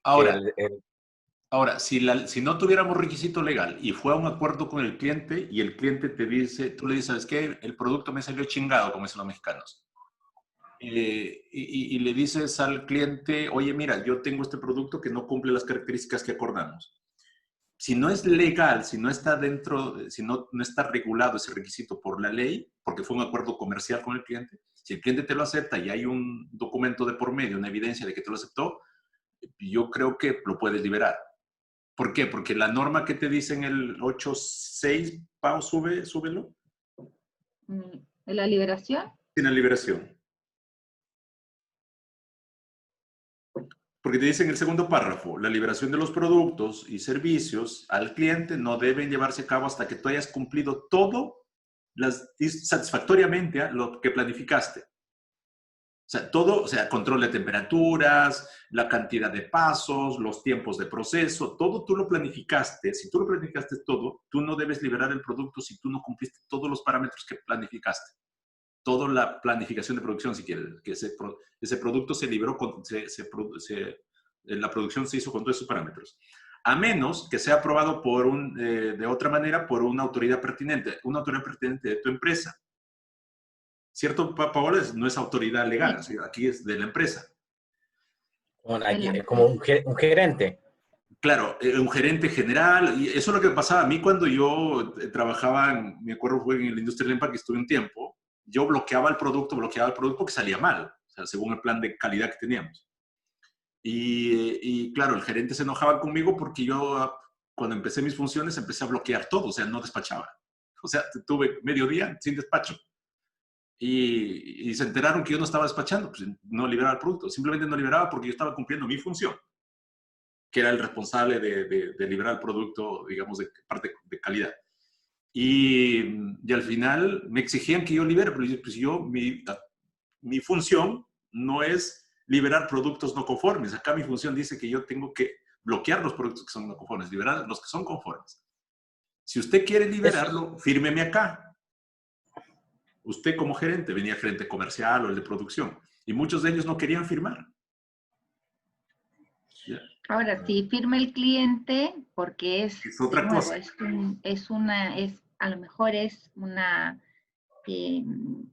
Ahora, el- Ahora, si no tuviéramos requisito legal y fue a un acuerdo con el cliente y el cliente te dice, tú le dices, ¿sabes qué? El producto me salió chingado, como dicen los mexicanos. Y le dices al cliente, oye, mira, yo tengo este producto que no cumple las características que acordamos. Si no es legal, si no está dentro, si no está regulado ese requisito por la ley, porque fue un acuerdo comercial con el cliente, si el cliente te lo acepta y hay un documento de por medio, una evidencia de que te lo aceptó, yo creo que lo puedes liberar. ¿Por qué? Porque la norma que te dice en el 8.6, Pau, súbelo, ¿en la liberación? tiene liberación. Porque te dice en el segundo párrafo, la liberación de los productos y servicios al cliente no deben llevarse a cabo hasta que tú hayas cumplido todo satisfactoriamente lo que planificaste. O sea, todo, o sea, control de temperaturas, la cantidad de pasos, los tiempos de proceso, todo tú lo planificaste. Si tú lo planificaste todo, tú no debes liberar el producto si tú no cumpliste todos los parámetros que planificaste. Toda la planificación de producción, si quieres, que ese producto se liberó, la producción se hizo con todos esos parámetros. A menos que sea aprobado de otra manera por una autoridad pertinente de tu empresa. ¿Cierto, Paola? No es autoridad legal, Sí. aquí es de la empresa. como un gerente. Claro, un gerente general, y eso es lo que pasaba a mí cuando yo trabajaba, me acuerdo fue en la industria del empaque, estuve un tiempo, yo bloqueaba el producto porque salía mal, o sea, según el plan de calidad que teníamos. Y claro, el gerente se enojaba conmigo porque yo, cuando empecé mis funciones, empecé a bloquear todo, o sea, no despachaba. O sea, tuve medio día sin despacho. Y se enteraron que yo no estaba despachando, pues no liberaba el producto, simplemente no liberaba porque yo estaba cumpliendo mi función, que era el responsable de liberar el producto, digamos, de parte de calidad. Y al final me exigían que yo libere, pero pues mi función no es liberar productos no conformes. Acá mi función dice que yo tengo que bloquear los productos que son no conformes, liberar los que son conformes. Si usted quiere liberarlo, fírmeme acá. Usted como gerente, venía gerente comercial o el de producción, y muchos de ellos no querían firmar. ¿Ya? Ahora, si firma el cliente, porque Es de otra nuevo, cosa. a lo mejor es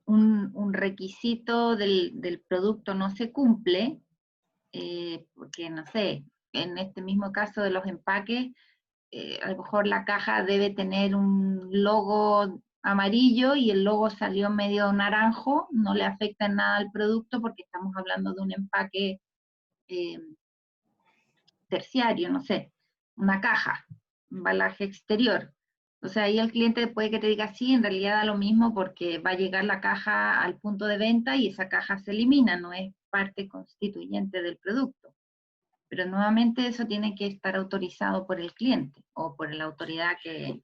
un requisito del producto no se cumple, porque no sé, en este mismo caso de los empaques, a lo mejor la caja debe tener un logo amarillo y el logo salió medio naranjo, no le afecta en nada al producto porque estamos hablando de un empaque terciario, no sé, una caja, un embalaje exterior. O sea, ahí el cliente puede que te diga, sí, en realidad da lo mismo porque va a llegar la caja al punto de venta y esa caja se elimina, no es parte constituyente del producto. Pero nuevamente eso tiene que estar autorizado por el cliente o por la autoridad que...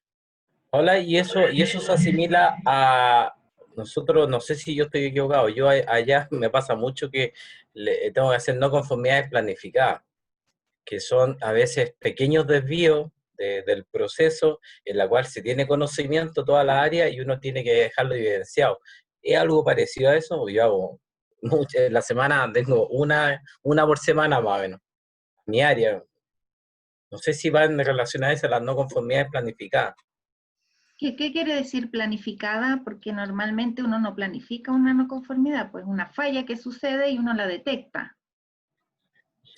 Hola, y eso se asimila a nosotros, no sé si yo estoy equivocado, yo allá me pasa mucho que tengo que hacer no conformidades planificadas, que son a veces pequeños desvíos del proceso en la cual se tiene conocimiento toda la área y uno tiene que dejarlo evidenciado. ¿Es algo parecido a eso? Yo hago en la semana, tengo una por semana más o menos. mi área. No sé si van relacionadas a las no conformidades planificadas. ¿Qué quiere decir planificada? Porque normalmente uno no planifica una no conformidad, pues una falla que sucede y uno la detecta.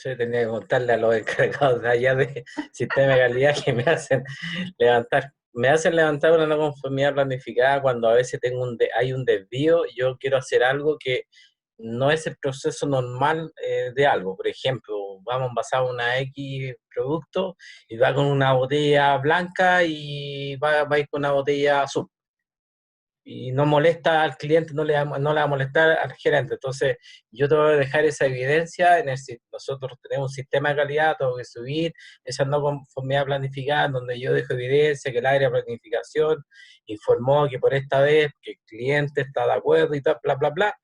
Yo tenía que contarle a los encargados de allá de sistema de calidad que me hacen levantar una no conformidad planificada cuando a veces hay un desvío, yo quiero hacer algo que no es el proceso normal de algo. Por ejemplo, vamos a envasar una X producto y va con una botella blanca y va a ir con una botella azul. Y no molesta al cliente, no le va a molestar al gerente. Entonces, yo tengo que dejar esa evidencia. Nosotros tenemos un sistema de calidad, tengo que subir esa no conformidad planificada, en donde yo dejo evidencia que el área de planificación informó que por esta vez que el cliente está de acuerdo y tal, bla, bla, bla.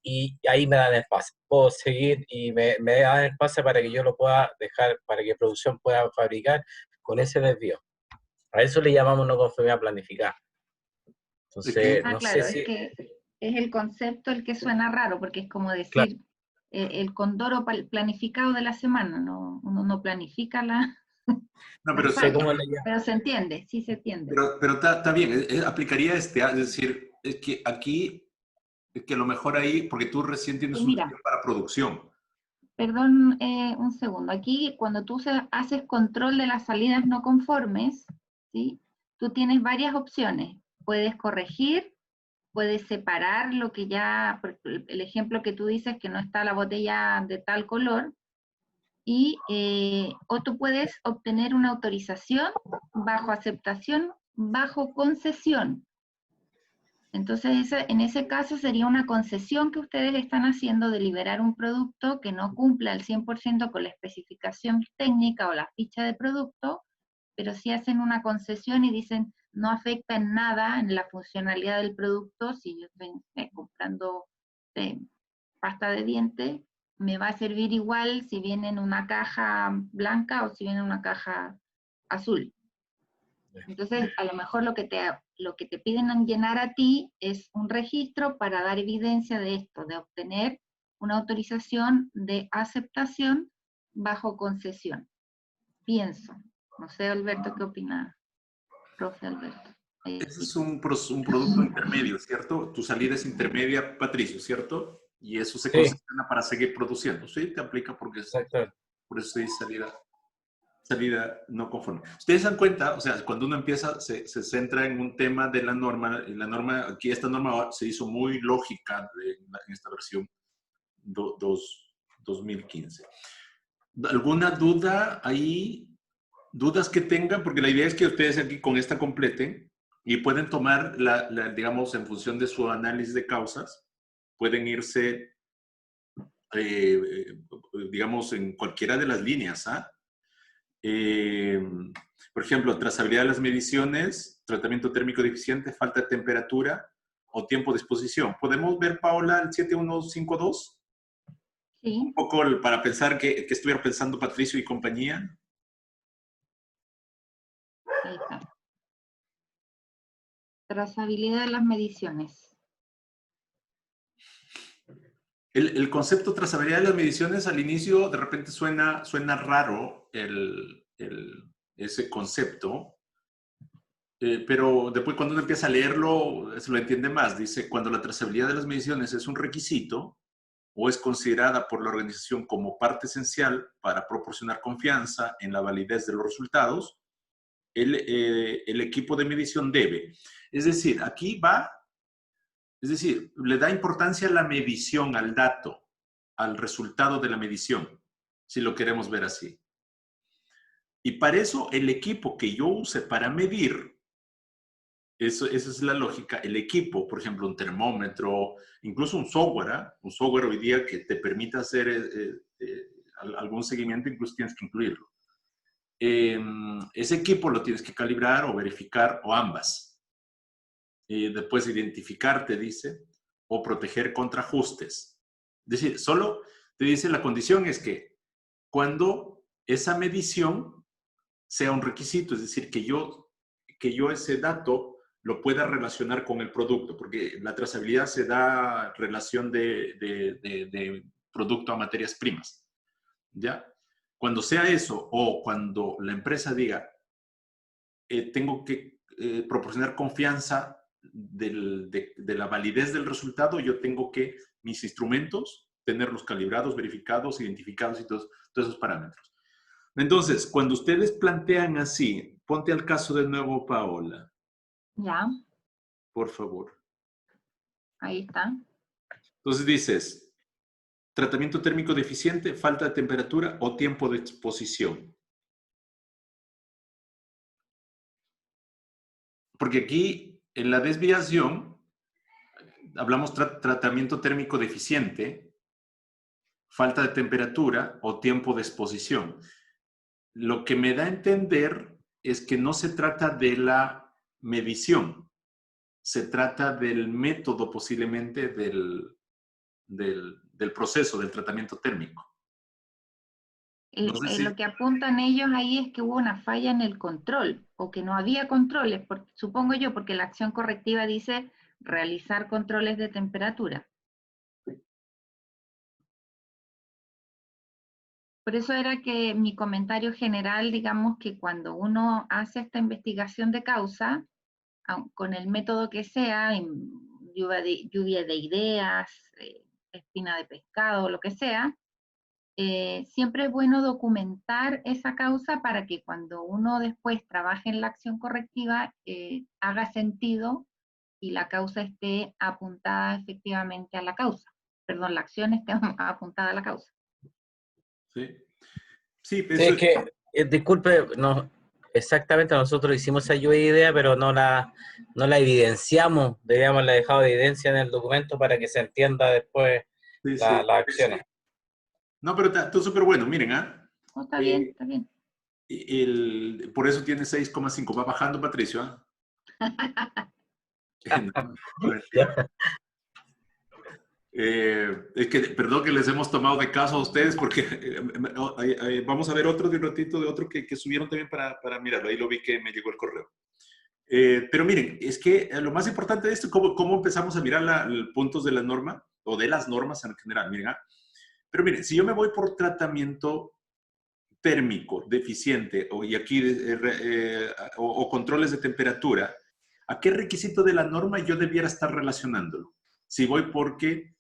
Y ahí me dan espacio. Puedo seguir y me dan espacio para que yo lo pueda dejar, para que producción pueda fabricar con ese desvío. A eso le llamamos no conformidad planificada. Entonces, no sé Claro, si... es que es el concepto el que suena raro, porque es como decir Claro. El condoro planificado de la semana, no, uno no planifica la, No, la pero, sé falla, cómo le llamo. pero se entiende, sí se entiende. pero está bien, aplicaría es decir, es que aquí, es que a lo mejor ahí, porque tú recién tienes Sí, un mira. desvío para producción. Perdón, un segundo. Aquí, cuando tú haces control de las salidas no conformes, ¿sí? Tú tienes varias opciones. Puedes corregir, puedes separar lo que ya, el ejemplo que tú dices que no está la botella de tal color, o tú puedes obtener una autorización bajo aceptación, bajo concesión. Entonces, en ese caso sería una concesión que ustedes están haciendo de liberar un producto que no cumple al 100% con la especificación técnica o la ficha de producto, pero sí hacen una concesión y dicen no afecta en nada en la funcionalidad del producto. Si yo estoy comprando pasta de dientes, me va a servir igual si viene en una caja blanca o si viene en una caja azul. Entonces, a lo mejor lo que te piden llenar a ti es un registro para dar evidencia de esto, de obtener una autorización de aceptación bajo concesión. Pienso. No sé, Alberto, ¿qué opina? Profe Alberto. Ese es un producto intermedio, ¿cierto? Tu salida es intermedia, Patricio, ¿cierto? Y eso se Sí. concesiona para seguir produciendo. Sí, te aplica porque Exacto. por eso es salida no conforme. Ustedes se dan cuenta, o sea, cuando uno empieza, se centra en un tema de la norma, y la norma, aquí esta norma se hizo muy lógica en esta versión 2015. ¿Alguna duda ahí? ¿Dudas que tengan? Porque la idea es que ustedes aquí con esta completen y pueden tomar, digamos, en función de su análisis de causas, pueden irse, digamos, en cualquiera de las líneas, ¿ah? Por ejemplo, trazabilidad de las mediciones, tratamiento térmico deficiente, falta de temperatura o tiempo de exposición. ¿Podemos ver, Paola, el 7152? Sí. Un poco para pensar que estuviera pensando Patricio y compañía. Ahí está. Trazabilidad de las mediciones. El concepto trazabilidad de las mediciones al inicio de repente suena raro ese concepto, pero después cuando uno empieza a leerlo se lo entiende más. Dice, cuando la trazabilidad de las mediciones es un requisito o es considerada por la organización como parte esencial para proporcionar confianza en la validez de los resultados, el equipo de medición debe. Es decir, aquí va. Es decir, le da importancia a la medición, al dato, al resultado de la medición, si lo queremos ver así. Y para eso, el equipo que yo use para medir, esa es la lógica, el equipo, por ejemplo, un termómetro, incluso un software, un software hoy día que te permita hacer algún seguimiento, incluso tienes que incluirlo. Ese equipo lo tienes que calibrar o verificar o ambas. Después identificar, te dice, o proteger contra ajustes. Es decir, solo te dice la condición es que cuando esa medición sea un requisito, es decir, que yo ese dato lo pueda relacionar con el producto, porque la trazabilidad se da relación de producto a materias primas, ¿ya? Cuando sea eso, o cuando la empresa diga, tengo que proporcionar confianza de la validez del resultado, yo tengo que mis instrumentos tenerlos calibrados, verificados, identificados y todos esos parámetros. Entonces, cuando ustedes plantean así, ponte al caso de nuevo, Paola, Ya, por favor. ahí está. Entonces dices, tratamiento térmico deficiente, falta de temperatura o tiempo de exposición. Porque aquí, en la desviación, hablamos tratamiento térmico deficiente, falta de temperatura o tiempo de exposición. Lo que me da a entender es que no se trata de la medición, se trata del método posiblemente del proceso, del tratamiento térmico. No sé si... Lo que apuntan ellos ahí es que hubo una falla en el control, o que no había controles, supongo yo, porque la acción correctiva dice realizar controles de temperatura. Por eso era que mi comentario general, digamos que cuando uno hace esta investigación de causa, con el método que sea, lluvia de ideas, espina de pescado, lo que sea, siempre es bueno documentar esa causa para que cuando uno después trabaje en la acción correctiva haga sentido y la causa esté apuntada efectivamente a la causa. Perdón, la acción esté apuntada a la causa. Sí, sí, Sí, es que, disculpe, no, exactamente nosotros hicimos esa lluvia de idea, pero no la evidenciamos, debíamos haberla dejado de evidencia en el documento para que se entienda después sí, las acciones. No, pero está súper bueno, miren, ¿ah? Oh, está bien, está bien. Por eso tiene 6,5. Va bajando, Patricio, ¿ah? Es que, perdón que les hemos tomado de caso a ustedes, porque vamos a ver otro de un ratito, de otro que subieron también para mirarlo. Ahí lo vi que me llegó el correo. Pero miren, es que lo más importante de esto, cómo empezamos a mirar los puntos de la norma, o de las normas en general, miren. Pero miren, si yo me voy por tratamiento térmico deficiente, y aquí, o controles de temperatura, ¿a qué requisito de la norma yo debiera estar relacionándolo? Si voy porque,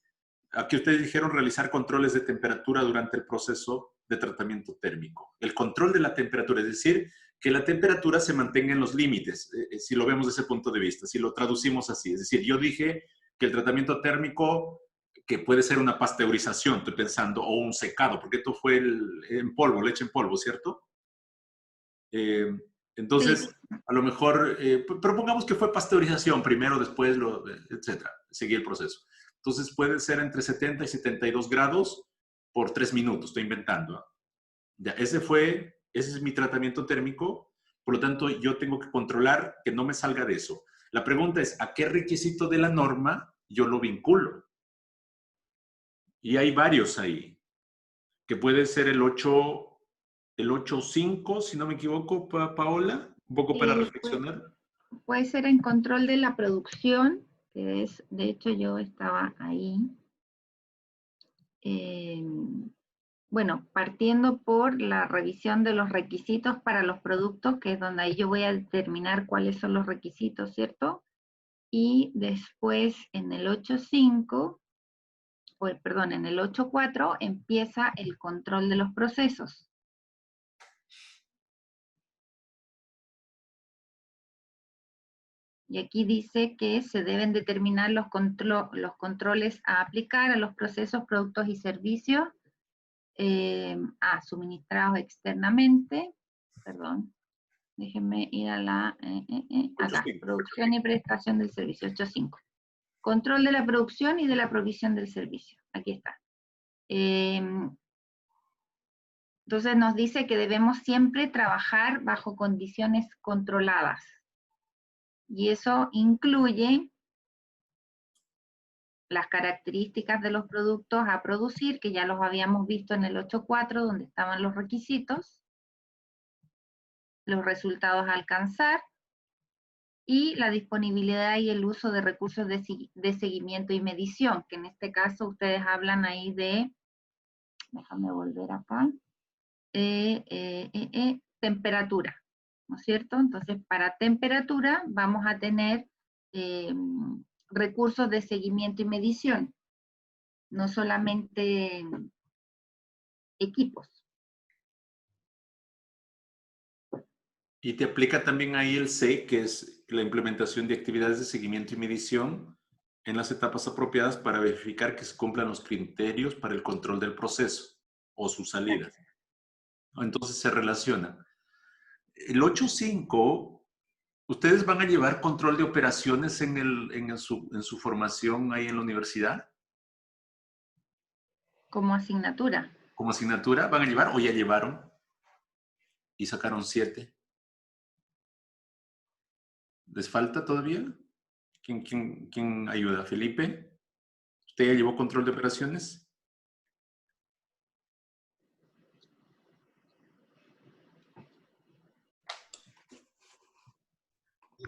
aquí ustedes dijeron realizar controles de temperatura durante el proceso de tratamiento térmico. El control de la temperatura, es decir, que la temperatura se mantenga en los límites, si lo vemos desde ese punto de vista, si lo traducimos así. Es decir, yo dije que el tratamiento térmico, que puede ser una pasteurización, estoy pensando, o un secado, porque esto fue en polvo, leche en polvo, ¿cierto? Entonces, sí. A lo mejor, propongamos que fue pasteurización primero, después, etcétera, seguí el proceso. Entonces, puede ser entre 70 y 72 grados por 3 minutos, estoy inventando. ¿Eh? Ya, ese es mi tratamiento térmico, por lo tanto, yo tengo que controlar que no me salga de eso. La pregunta es, ¿a qué requisito de la norma yo lo vinculo? Y hay varios ahí, que puede ser el 8.5, si no me equivoco, Paola, un poco para reflexionar. Puede ser en control de la producción, que es, de hecho yo estaba ahí. Bueno, partiendo por la revisión de los requisitos para los productos, que es donde ahí yo voy a determinar cuáles son los requisitos, ¿cierto? Y después en el 8.5, perdón, en el 8.4 empieza el control de los procesos. Y aquí dice que se deben determinar los controles a aplicar a los procesos, productos y servicios suministrados externamente. Perdón, déjenme ir a la... acá, producción y prestación del servicio, 8.5. Control de la producción y de la provisión del servicio. Aquí está. Entonces nos dice que debemos siempre trabajar bajo condiciones controladas. Y eso incluye las características de los productos a producir, que ya los habíamos visto en el 8.4, donde estaban los requisitos, los resultados a alcanzar, y la disponibilidad y el uso de recursos de seguimiento y medición, que en este caso ustedes hablan ahí de, déjame volver acá, temperatura, ¿no es cierto? Entonces, para temperatura vamos a tener recursos de seguimiento y medición, no solamente equipos. Y te aplica también ahí el C, que es la implementación de actividades de seguimiento y medición en las etapas apropiadas para verificar que se cumplan los criterios para el control del proceso o su salida. Entonces se relaciona. El 8.5, ¿ustedes van a llevar control de operaciones en su formación ahí en la universidad? Como asignatura. ¿Como asignatura van a llevar o ya llevaron? Y sacaron 7. ¿Les falta todavía? ¿Quién ayuda? ¿Felipe? ¿Usted ya llevó control de operaciones?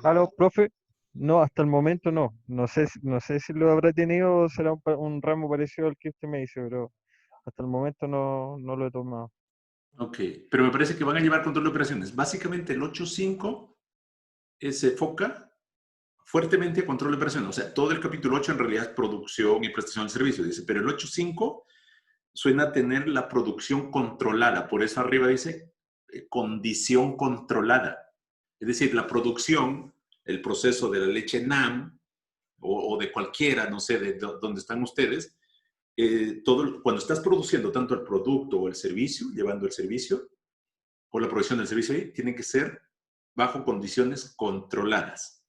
Aló, profe. No, hasta el momento no. No sé si lo habrá tenido o será un ramo parecido al que usted me dice, pero hasta el momento no lo he tomado. Ok, pero me parece que van a llevar control de operaciones. Básicamente el 8.5 se enfoca fuertemente a control de operaciones. O sea, todo el capítulo 8 en realidad es producción y prestación de servicios, dice, pero el 8.5 suena a tener la producción controlada. Por eso arriba dice condición controlada. Es decir, la producción, el proceso de la leche NAM o de cualquiera, no sé, de dónde están ustedes, cuando estás produciendo tanto el producto o el servicio, llevando el servicio, o la provisión del servicio ahí, tienen que ser bajo condiciones controladas.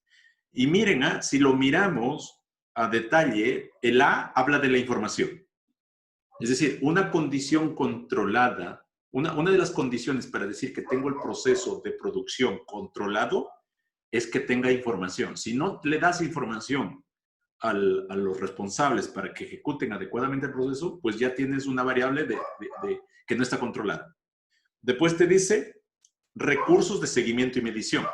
Y miren, si lo miramos a detalle, el A habla de la información. Es decir, una condición controlada, una de las condiciones para decir que tengo el proceso de producción controlado es que tenga información. Si no le das información a los responsables para que ejecuten adecuadamente el proceso, pues ya tienes una variable que no está controlada. Después te dice recursos de seguimiento y medición.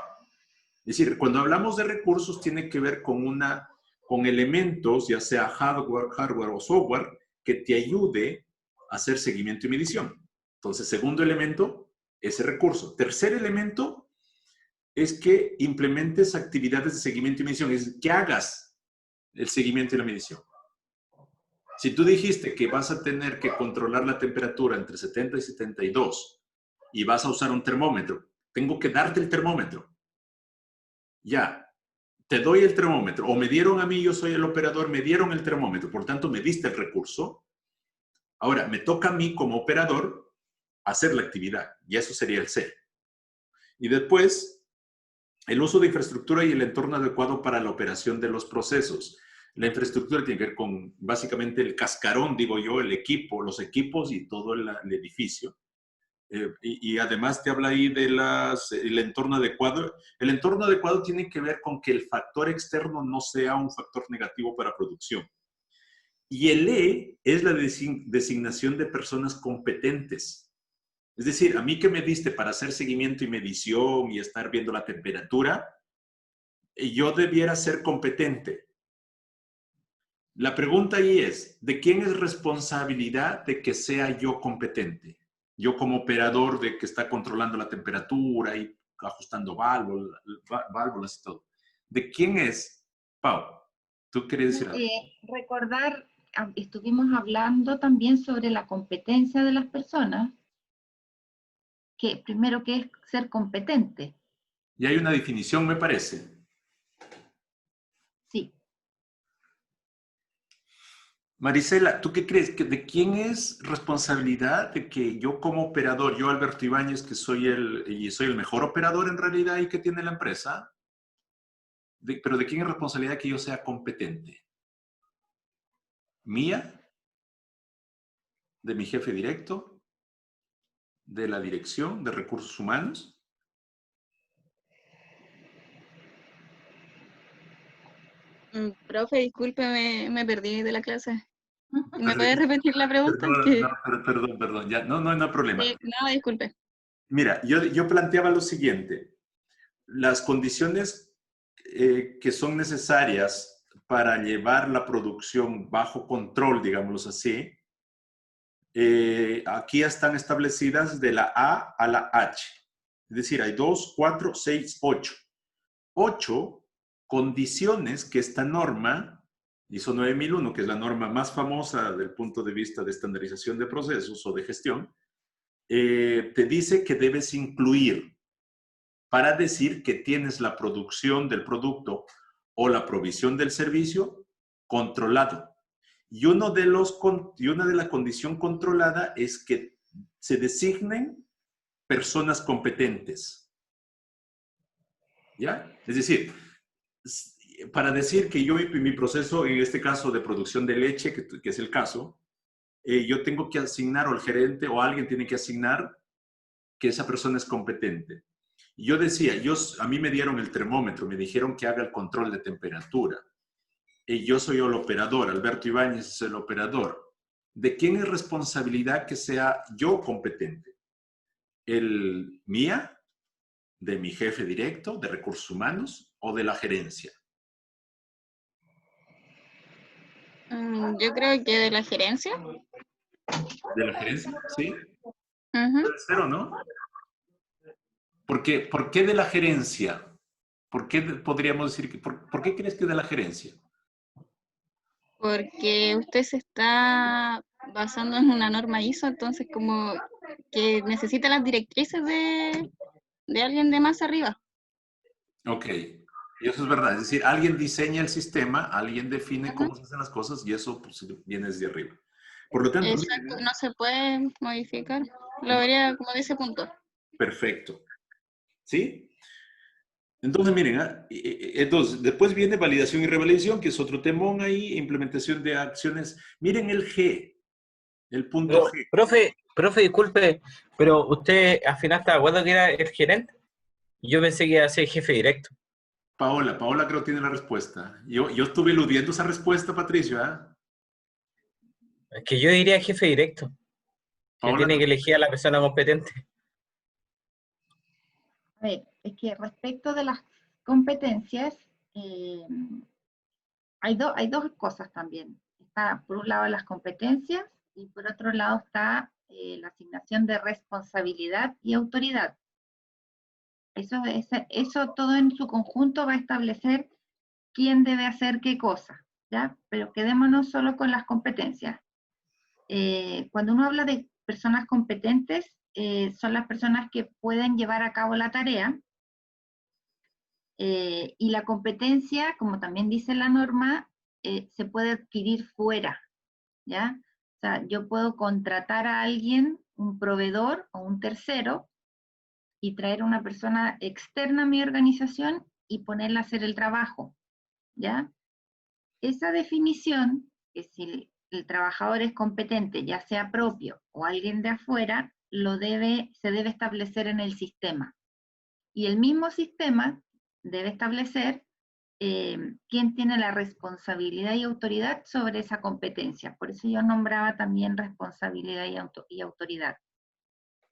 Es decir, cuando hablamos de recursos tiene que ver con elementos, ya sea hardware o software, que te ayude a hacer seguimiento y medición. Entonces, segundo elemento, ese recurso. Tercer elemento es que implementes actividades de seguimiento y medición, es que hagas el seguimiento y la medición. Si tú dijiste que vas a tener que controlar la temperatura entre 70 y 72 y vas a usar un termómetro, tengo que darte el termómetro. Ya, te doy el termómetro. O me dieron a mí, yo soy el operador, me dieron el termómetro, por tanto me diste el recurso. Ahora, me toca a mí como operador hacer la actividad, y eso sería el C. Y después, el uso de infraestructura y el entorno adecuado para la operación de los procesos. La infraestructura tiene que ver con básicamente el cascarón, digo yo, el equipo, los equipos y todo el edificio. Y además te habla ahí de el entorno adecuado. El entorno adecuado tiene que ver con que el factor externo no sea un factor negativo para producción. Y el E es la designación de personas competentes. Es decir, a mí que me diste para hacer seguimiento y medición y estar viendo la temperatura, yo debiera ser competente. La pregunta ahí es, ¿de quién es responsabilidad de que sea yo competente? Yo como operador de que está controlando la temperatura y ajustando válvulas y todo. ¿De quién es? Pau, ¿tú querías decir algo? Recordar, estuvimos hablando también sobre la competencia de las personas, que primero que es ser competente. Y hay una definición, me parece. Sí. Marisela, ¿tú qué crees? ¿De quién es responsabilidad de que yo como operador, yo Alberto Ibáñez, que soy el mejor operador en realidad y que tiene la empresa, pero de quién es responsabilidad que yo sea competente? ¿Mía? ¿De mi jefe directo? ¿De la dirección de recursos humanos? Profe, disculpe, me perdí de la clase. ¿Me puede repetir la pregunta? Perdón, ya, no hay problema. No, disculpe. Mira, yo planteaba lo siguiente. Las condiciones que son necesarias para llevar la producción bajo control, digámoslo así, aquí están establecidas de la A a la H. Es decir, hay 2, 4, 6, 8. 8 condiciones que esta norma, ISO 9001, que es la norma más famosa del punto de vista de estandarización de procesos o de gestión, te dice que debes incluir para decir que tienes la producción del producto o la provisión del servicio controlado. Y una de las condiciones controlada es que se designen personas competentes. ¿Ya? Es decir, para decir que yo mi proceso, en este caso de producción de leche, que es el caso, yo tengo que asignar, o el gerente o alguien tiene que asignar que esa persona es competente. Y yo decía, a mí me dieron el termómetro, me dijeron que haga el control de temperatura. Y yo soy el operador, Alberto Ibáñez es el operador. ¿De quién es responsabilidad que sea yo competente? ¿Mía? ¿De mi jefe directo, de recursos humanos o de la gerencia? Yo creo que de la gerencia. ¿De la gerencia? ¿Sí? Ujú. ¿Puede ser o no? ¿Por qué de la gerencia? ¿Por qué podríamos decir que, por qué crees que de la gerencia? Porque usted se está basando en una norma ISO, entonces como que necesita las directrices de alguien de más arriba. Ok, y eso es verdad. Es decir, alguien diseña el sistema, alguien define Ujú. cómo se hacen las cosas y eso pues, viene desde arriba. Por lo tanto, Exacto, no se puede modificar. Lo vería como de ese punto. perfecto. ¿Sí? Entonces, miren, entonces, después viene validación y revalidación, que es otro temón ahí, implementación de acciones. Miren el G, el punto Pero, G. profe, disculpe, pero usted al final está de acuerdo que era el gerente. Yo pensé que iba a ser jefe directo. Paola creo tiene la respuesta. Yo estuve eludiendo esa respuesta, Patricio, ¿ah? Es que yo diría jefe directo, que Paola, tiene que elegir a la persona competente. A ver, es que respecto de las competencias, hay dos cosas también. Está por un lado las competencias y por otro lado está la asignación de responsabilidad y autoridad. Eso todo en su conjunto va a establecer quién debe hacer qué cosa, ¿ya? Pero quedémonos solo con las competencias. Cuando uno habla de personas competentes, son las personas que pueden llevar a cabo la tarea, y la competencia, como también dice la norma, se puede adquirir fuera, ¿ya? O sea, yo puedo contratar a alguien, un proveedor o un tercero, y traer a una persona externa a mi organización y ponerla a hacer el trabajo, ¿ya? Esa definición, que si el trabajador es competente, ya sea propio o alguien de afuera, se debe establecer en el sistema. Y el mismo sistema debe establecer quién tiene la responsabilidad y autoridad sobre esa competencia. Por eso yo nombraba también responsabilidad y autoridad.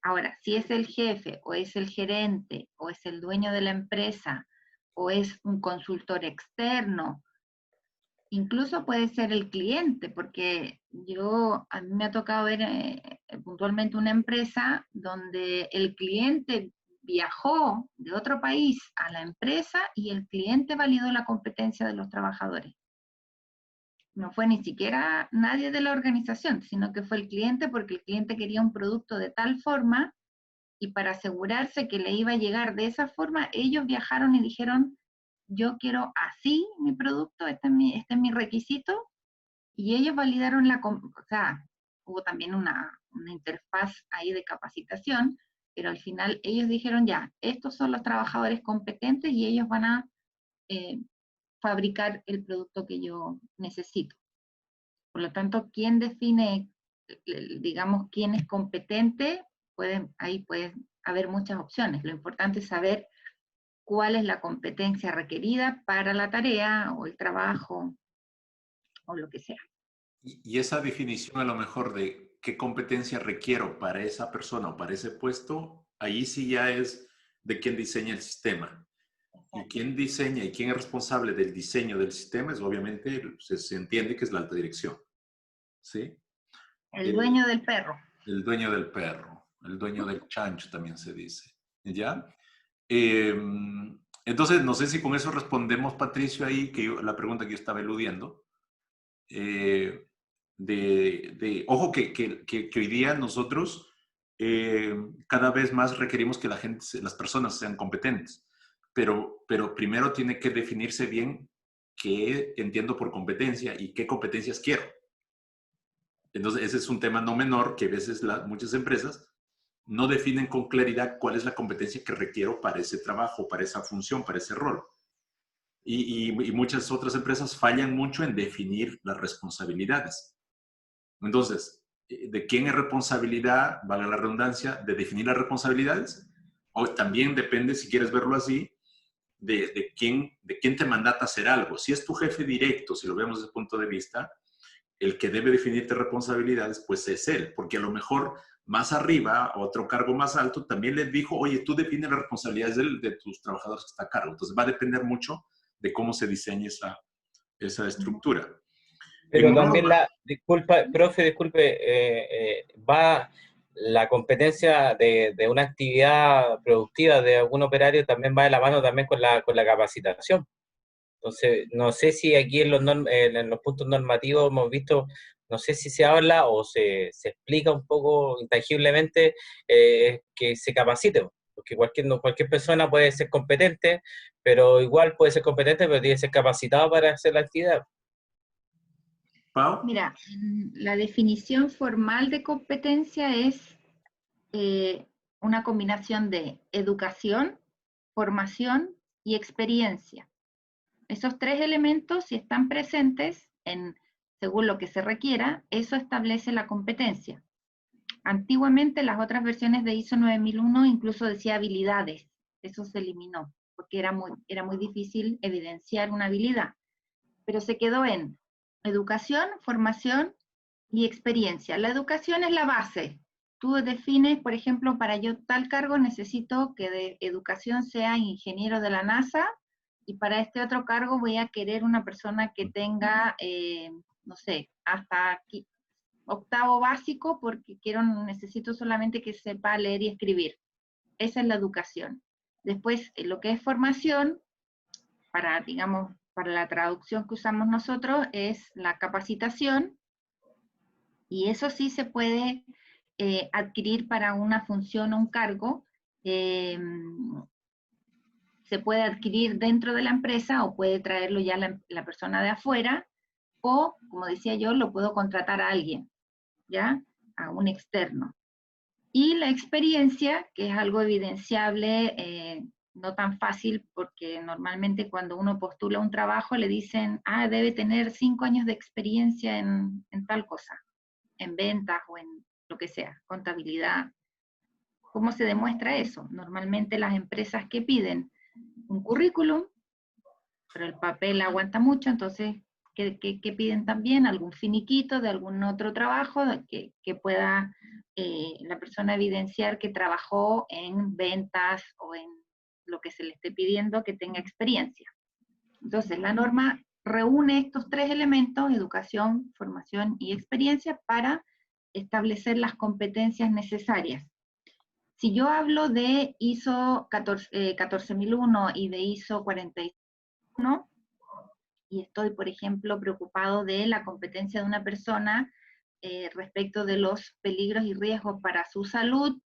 Ahora, si es el jefe, o es el gerente, o es el dueño de la empresa, o es un consultor externo, incluso puede ser el cliente, porque a mí me ha tocado ver puntualmente una empresa donde el cliente viajó de otro país a la empresa y el cliente validó la competencia de los trabajadores. No fue ni siquiera nadie de la organización, sino que fue el cliente, porque el cliente quería un producto de tal forma, y para asegurarse que le iba a llegar de esa forma, ellos viajaron y dijeron: yo quiero así mi producto, este es mi requisito, y ellos validaron o sea, hubo también una interfaz ahí de capacitación, pero al final ellos dijeron: ya, estos son los trabajadores competentes y ellos van a fabricar el producto que yo necesito. Por lo tanto, ¿quién define, digamos, quién es competente? Ahí puede haber muchas opciones. Lo importante es saber cuál es la competencia requerida para la tarea o el trabajo o lo que sea. Y esa definición a lo mejor de qué competencia requiero para esa persona o para ese puesto, ahí sí ya es de quién diseña el sistema. Y quién diseña y quién es responsable del diseño del sistema es obviamente, se entiende que es la alta dirección. ¿Sí? El dueño del perro. El dueño del perro, el dueño del chancho también se dice, ¿ya? Entonces, no sé si con eso respondemos, Patricio, ahí, la pregunta que yo estaba eludiendo. Ojo que hoy día nosotros cada vez más requerimos que las personas sean competentes, pero primero tiene que definirse bien qué entiendo por competencia y qué competencias quiero. Entonces, ese es un tema no menor que a veces muchas empresas no definen con claridad cuál es la competencia que requiero para ese trabajo, para esa función, para ese rol. Y muchas otras empresas fallan mucho en definir las responsabilidades. Entonces, ¿de quién es responsabilidad, valga la redundancia, de definir las responsabilidades? O también depende, si quieres verlo así, de quién te mandata hacer algo. Si es tu jefe directo, si lo vemos desde ese punto de vista, el que debe definirte responsabilidades, pues es él, porque a lo mejor más arriba, otro cargo más alto, también le dijo, oye, tú defines las responsabilidades de tus trabajadores que está a cargo. Entonces va a depender mucho de cómo se diseñe esa estructura. Pero también profe, disculpe, va la competencia de una actividad productiva de algún operario también va de la mano también con la capacitación. Entonces, no sé si aquí en los puntos normativos hemos visto, no sé si se habla o se explica un poco intangiblemente que se capacite, porque cualquier persona puede ser competente, pero igual puede ser competente, pero tiene que ser capacitado para hacer la actividad. ¿Pau? Mira, la definición formal de competencia es una combinación de educación, formación y experiencia. Esos tres elementos, si están presentes, según lo que se requiera, eso establece la competencia. Antiguamente las otras versiones de ISO 9001 incluso decía habilidades, eso se eliminó, porque era muy difícil evidenciar una habilidad, pero se quedó en educación, formación y experiencia. La educación es la base. Tú defines, por ejemplo, para yo tal cargo necesito que de educación sea ingeniero de la NASA, y para este otro cargo voy a querer una persona que tenga, no sé, hasta aquí, octavo básico, porque necesito solamente que sepa leer y escribir. Esa es la educación. Después, lo que es formación, digamos, para la traducción que usamos nosotros, es la capacitación, y eso sí se puede adquirir para una función o un cargo. Se puede adquirir dentro de la empresa o puede traerlo ya la persona de afuera, o, como decía yo, lo puedo contratar a alguien, ¿ya? A un externo. Y la experiencia, que es algo evidenciable, no tan fácil, porque normalmente cuando uno postula un trabajo le dicen, debe tener 5 años de experiencia en tal cosa, en ventas o en lo que sea, contabilidad. ¿Cómo se demuestra eso? Normalmente las empresas que piden un currículum, pero el papel aguanta mucho, entonces, ¿qué piden también? Algún finiquito de algún otro trabajo que pueda la persona evidenciar que trabajó en ventas o en lo que se le esté pidiendo que tenga experiencia. Entonces, la norma reúne estos tres elementos, educación, formación y experiencia, para establecer las competencias necesarias. Si yo hablo de ISO 14001 y de ISO 41001, y estoy, por ejemplo, preocupado de la competencia de una persona respecto de los peligros y riesgos para su salud,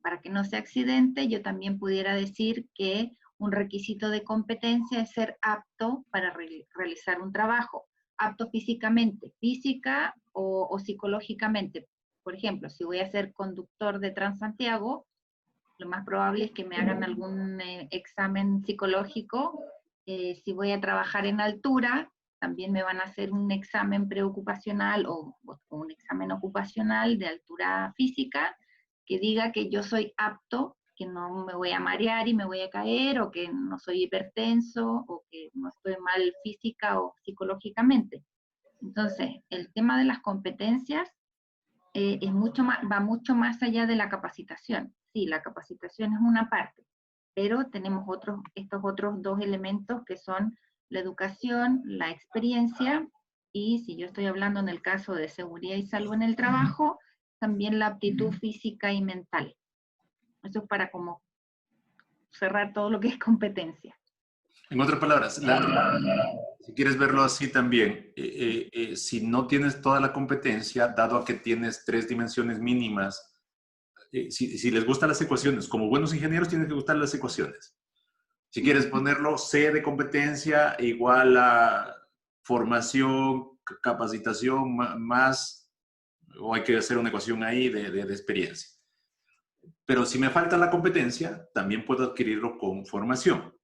para que no se accidente, yo también pudiera decir que un requisito de competencia es ser apto para realizar un trabajo, apto físicamente, física o psicológicamente. Por ejemplo, si voy a ser conductor de Transantiago, lo más probable es que me hagan algún examen psicológico. Si voy a trabajar en altura, también me van a hacer un examen preocupacional o un examen ocupacional de altura física, que diga que yo soy apto, que no me voy a marear y me voy a caer, o que no soy hipertenso, o que no estoy mal física o psicológicamente. Entonces, el tema de las competencias va mucho más allá de la capacitación. Sí, la capacitación es una parte, pero tenemos estos otros dos elementos que son la educación, la experiencia y si yo estoy hablando en el caso de seguridad y salud en el trabajo, también la aptitud física y mental. Eso es para como cerrar todo lo que es competencia. En otras palabras, si quieres verlo así también, si no tienes toda la competencia, dado a que tienes 3 dimensiones mínimas, si les gustan las ecuaciones, como buenos ingenieros tienes que gustar las ecuaciones. Si quieres ponerlo C de competencia igual a formación, capacitación más, o hay que hacer una ecuación ahí de experiencia. Pero si me falta la competencia, también puedo adquirirlo con formación,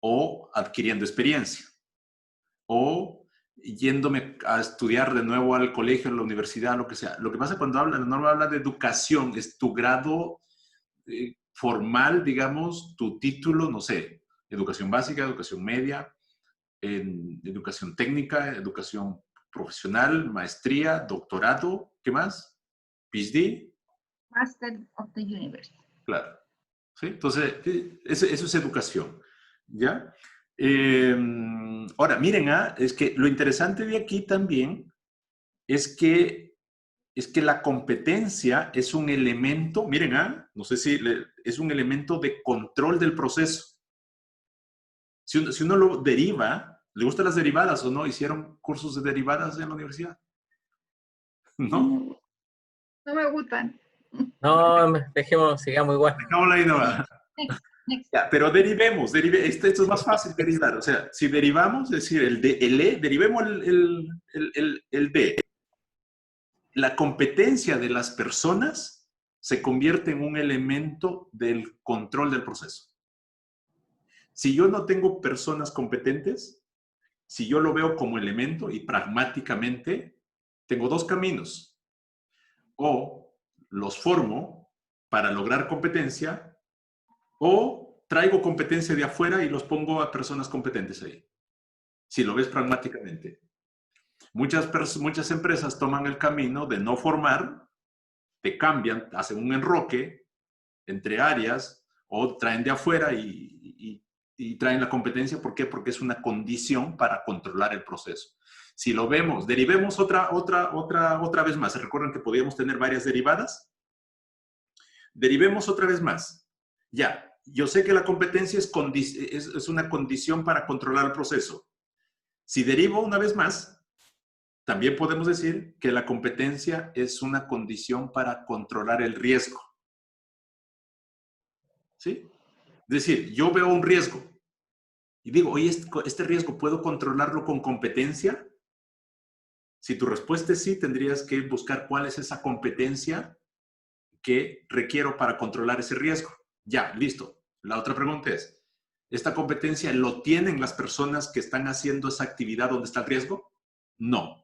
o adquiriendo experiencia, o yéndome a estudiar de nuevo al colegio, a la universidad, lo que sea. Lo que pasa cuando la norma habla de educación, es tu grado formal, digamos, tu título, no sé, educación básica, educación media, educación técnica, educación profesional, maestría, doctorado, ¿qué más? PhD. Master of the Universe. Claro. ¿Sí? Entonces, eso es educación. ¿Ya? Ahora, miren, es que lo interesante de aquí también es que la competencia es un elemento, miren, no sé si es un elemento de control del proceso. Si uno lo deriva, ¿le gustan las derivadas o no? ¿Hicieron cursos de derivadas en la universidad? ¿No? No me gustan. No, dejemos, sigamos igual. Dejamos la idea. Ya, pero derivemos, esto es más fácil derivar. O sea, si derivamos, es decir, el E, derivemos el D. La competencia de las personas se convierte en un elemento del control del proceso. Si yo no tengo personas competentes, si yo lo veo como elemento y pragmáticamente, tengo 2 caminos. O los formo para lograr competencia, o traigo competencia de afuera y los pongo a personas competentes ahí. Si lo ves pragmáticamente. Muchas empresas toman el camino de no formar, te cambian, hacen un enroque entre áreas o traen de afuera y traen la competencia. ¿Por qué? Porque es una condición para controlar el proceso. Si lo vemos, derivemos otra vez más. ¿Se recuerdan que podíamos tener varias derivadas? Derivemos otra vez más. Ya, yo sé que la competencia es una condición para controlar el proceso. Si derivo una vez más, también podemos decir que la competencia es una condición para controlar el riesgo. ¿Sí? Es decir, yo veo un riesgo y digo, oye, ¿este riesgo puedo controlarlo con competencia? Si tu respuesta es sí, tendrías que buscar cuál es esa competencia que requiero para controlar ese riesgo. Ya, listo. La otra pregunta es, ¿esta competencia lo tienen las personas que están haciendo esa actividad donde está el riesgo? No.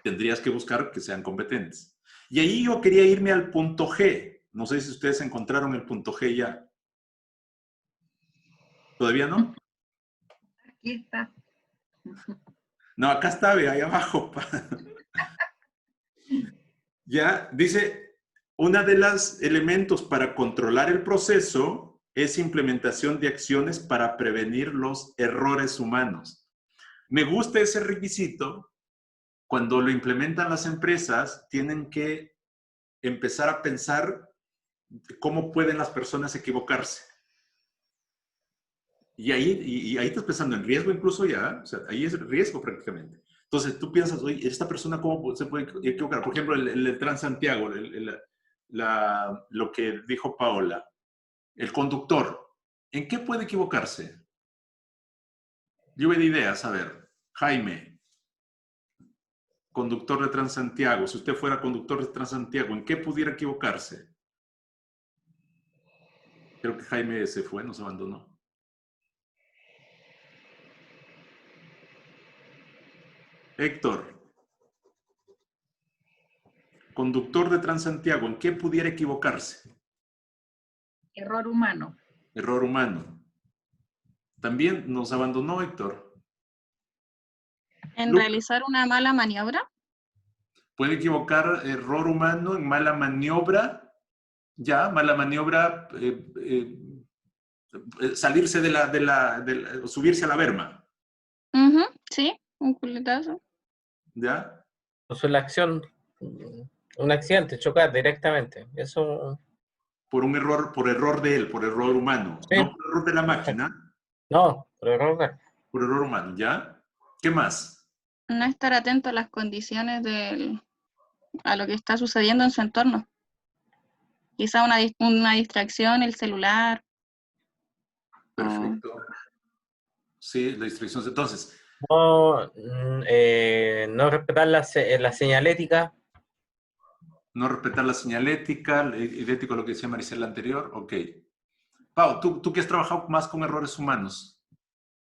Tendrías que buscar que sean competentes. Y ahí yo quería irme al punto G. No sé si ustedes encontraron el punto G ya. ¿Todavía no? Aquí está. No, acá está, ve, ahí abajo. Ya, dice, una de los elementos para controlar el proceso es implementación de acciones para prevenir los errores humanos. Me gusta ese requisito. Cuando lo implementan las empresas, tienen que empezar a pensar cómo pueden las personas equivocarse. Y ahí estás pensando en riesgo incluso ya, o sea, ahí es riesgo prácticamente. Entonces tú piensas, oye, ¿esta persona cómo se puede equivocar? Por ejemplo, el Transantiago, lo que dijo Paola, el conductor, ¿en qué puede equivocarse? Lluvia de ideas, a ver, Jaime, conductor de Transantiago, si usted fuera conductor de Transantiago, ¿en qué pudiera equivocarse? Creo que Jaime se fue, nos abandonó. Héctor, conductor de Transantiago, ¿en qué pudiera equivocarse? Error humano. Error humano. También nos abandonó Héctor. ¿En realizar una mala maniobra? Puede equivocar error humano en mala maniobra. Ya, mala maniobra, salirse subirse a la berma. Sí. un culetazo. ¿Ya? Eso es la acción, un accidente, chocar directamente. Eso, Por error de él, por error humano. sí, No por error de la máquina, no, por error humano. por error humano, ¿ya? ¿Qué más? No estar atento a las condiciones a lo que está sucediendo en su entorno. Quizá una distracción, el celular. Perfecto. Sí, la distracción. Entonces, No, no respetar la señalética. no respetar la señalética, idéntico a lo que decía Maricela anterior. Ok. Pau, tú que has trabajado más con errores humanos,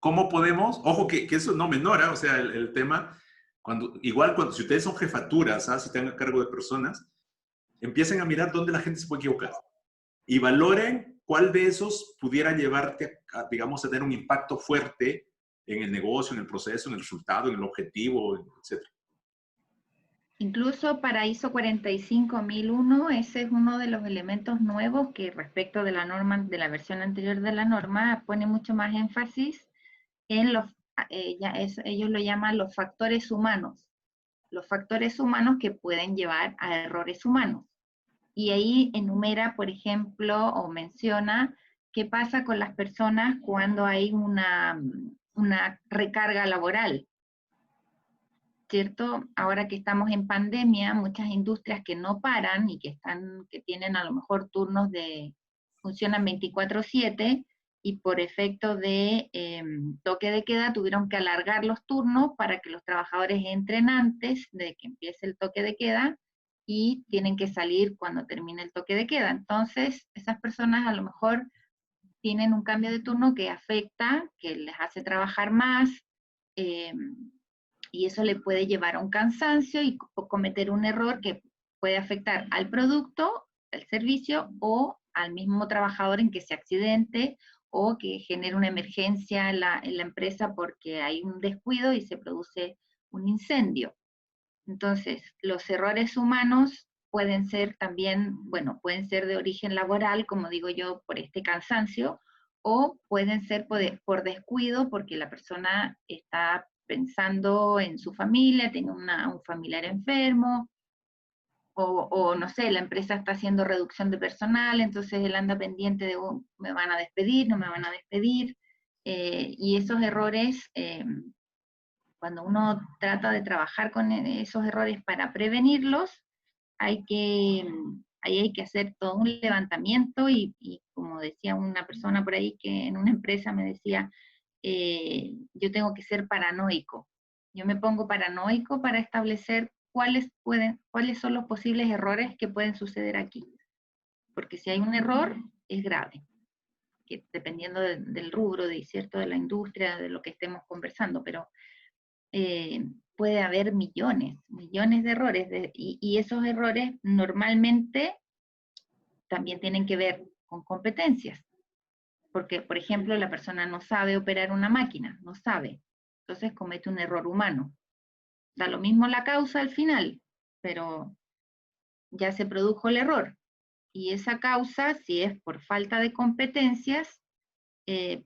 ¿cómo podemos? Ojo que eso no menora, o sea, el tema, si ustedes son jefaturas, si están a cargo de personas, empiecen a mirar dónde la gente se puede equivocar y valoren cuál de esos pudiera llevarte, digamos, a tener un impacto fuerte en el negocio, en el proceso, en el resultado, en el objetivo, etc. Incluso para ISO 45001, ese es uno de los elementos nuevos que respecto de la norma, de la versión anterior de la norma, pone mucho más énfasis en ellos lo llaman los factores humanos que pueden llevar a errores humanos. Y ahí enumera, por ejemplo, o menciona qué pasa con las personas cuando hay una recarga laboral, ¿cierto? Ahora que estamos en pandemia, muchas industrias que no paran y que tienen a lo mejor turnos funcionan 24/7, y por efecto de toque de queda tuvieron que alargar los turnos para que los trabajadores entren antes de que empiece el toque de queda y tienen que salir cuando termine el toque de queda. Entonces, esas personas a lo mejor tienen un cambio de turno que afecta, que les hace trabajar más, y eso le puede llevar a un cansancio y cometer un error que puede afectar al producto, al servicio o al mismo trabajador en que se accidente o que genere una emergencia en la empresa porque hay un descuido y se produce un incendio. Entonces, los errores humanos pueden ser también, bueno, pueden ser de origen laboral, como digo yo, por este cansancio, o pueden ser por descuido porque la persona está pensando en su familia, tiene un familiar enfermo, o no sé, la empresa está haciendo reducción de personal, entonces él anda pendiente de, me van a despedir, no me van a despedir, y esos errores, cuando uno trata de trabajar con esos errores para prevenirlos, ahí hay que hacer todo un levantamiento y como decía una persona por ahí que en una empresa me decía, yo tengo que ser paranoico. Yo me pongo paranoico para establecer cuáles son los posibles errores que pueden suceder aquí. Porque si hay un error, es grave, que dependiendo del rubro, de la industria, de lo que estemos conversando, pero puede haber millones de errores, y esos errores normalmente también tienen que ver con competencias. Porque, por ejemplo, la persona no sabe operar una máquina, no sabe. Entonces comete un error humano. Da lo mismo la causa al final, pero ya se produjo el error. Y esa causa, si es por falta de competencias,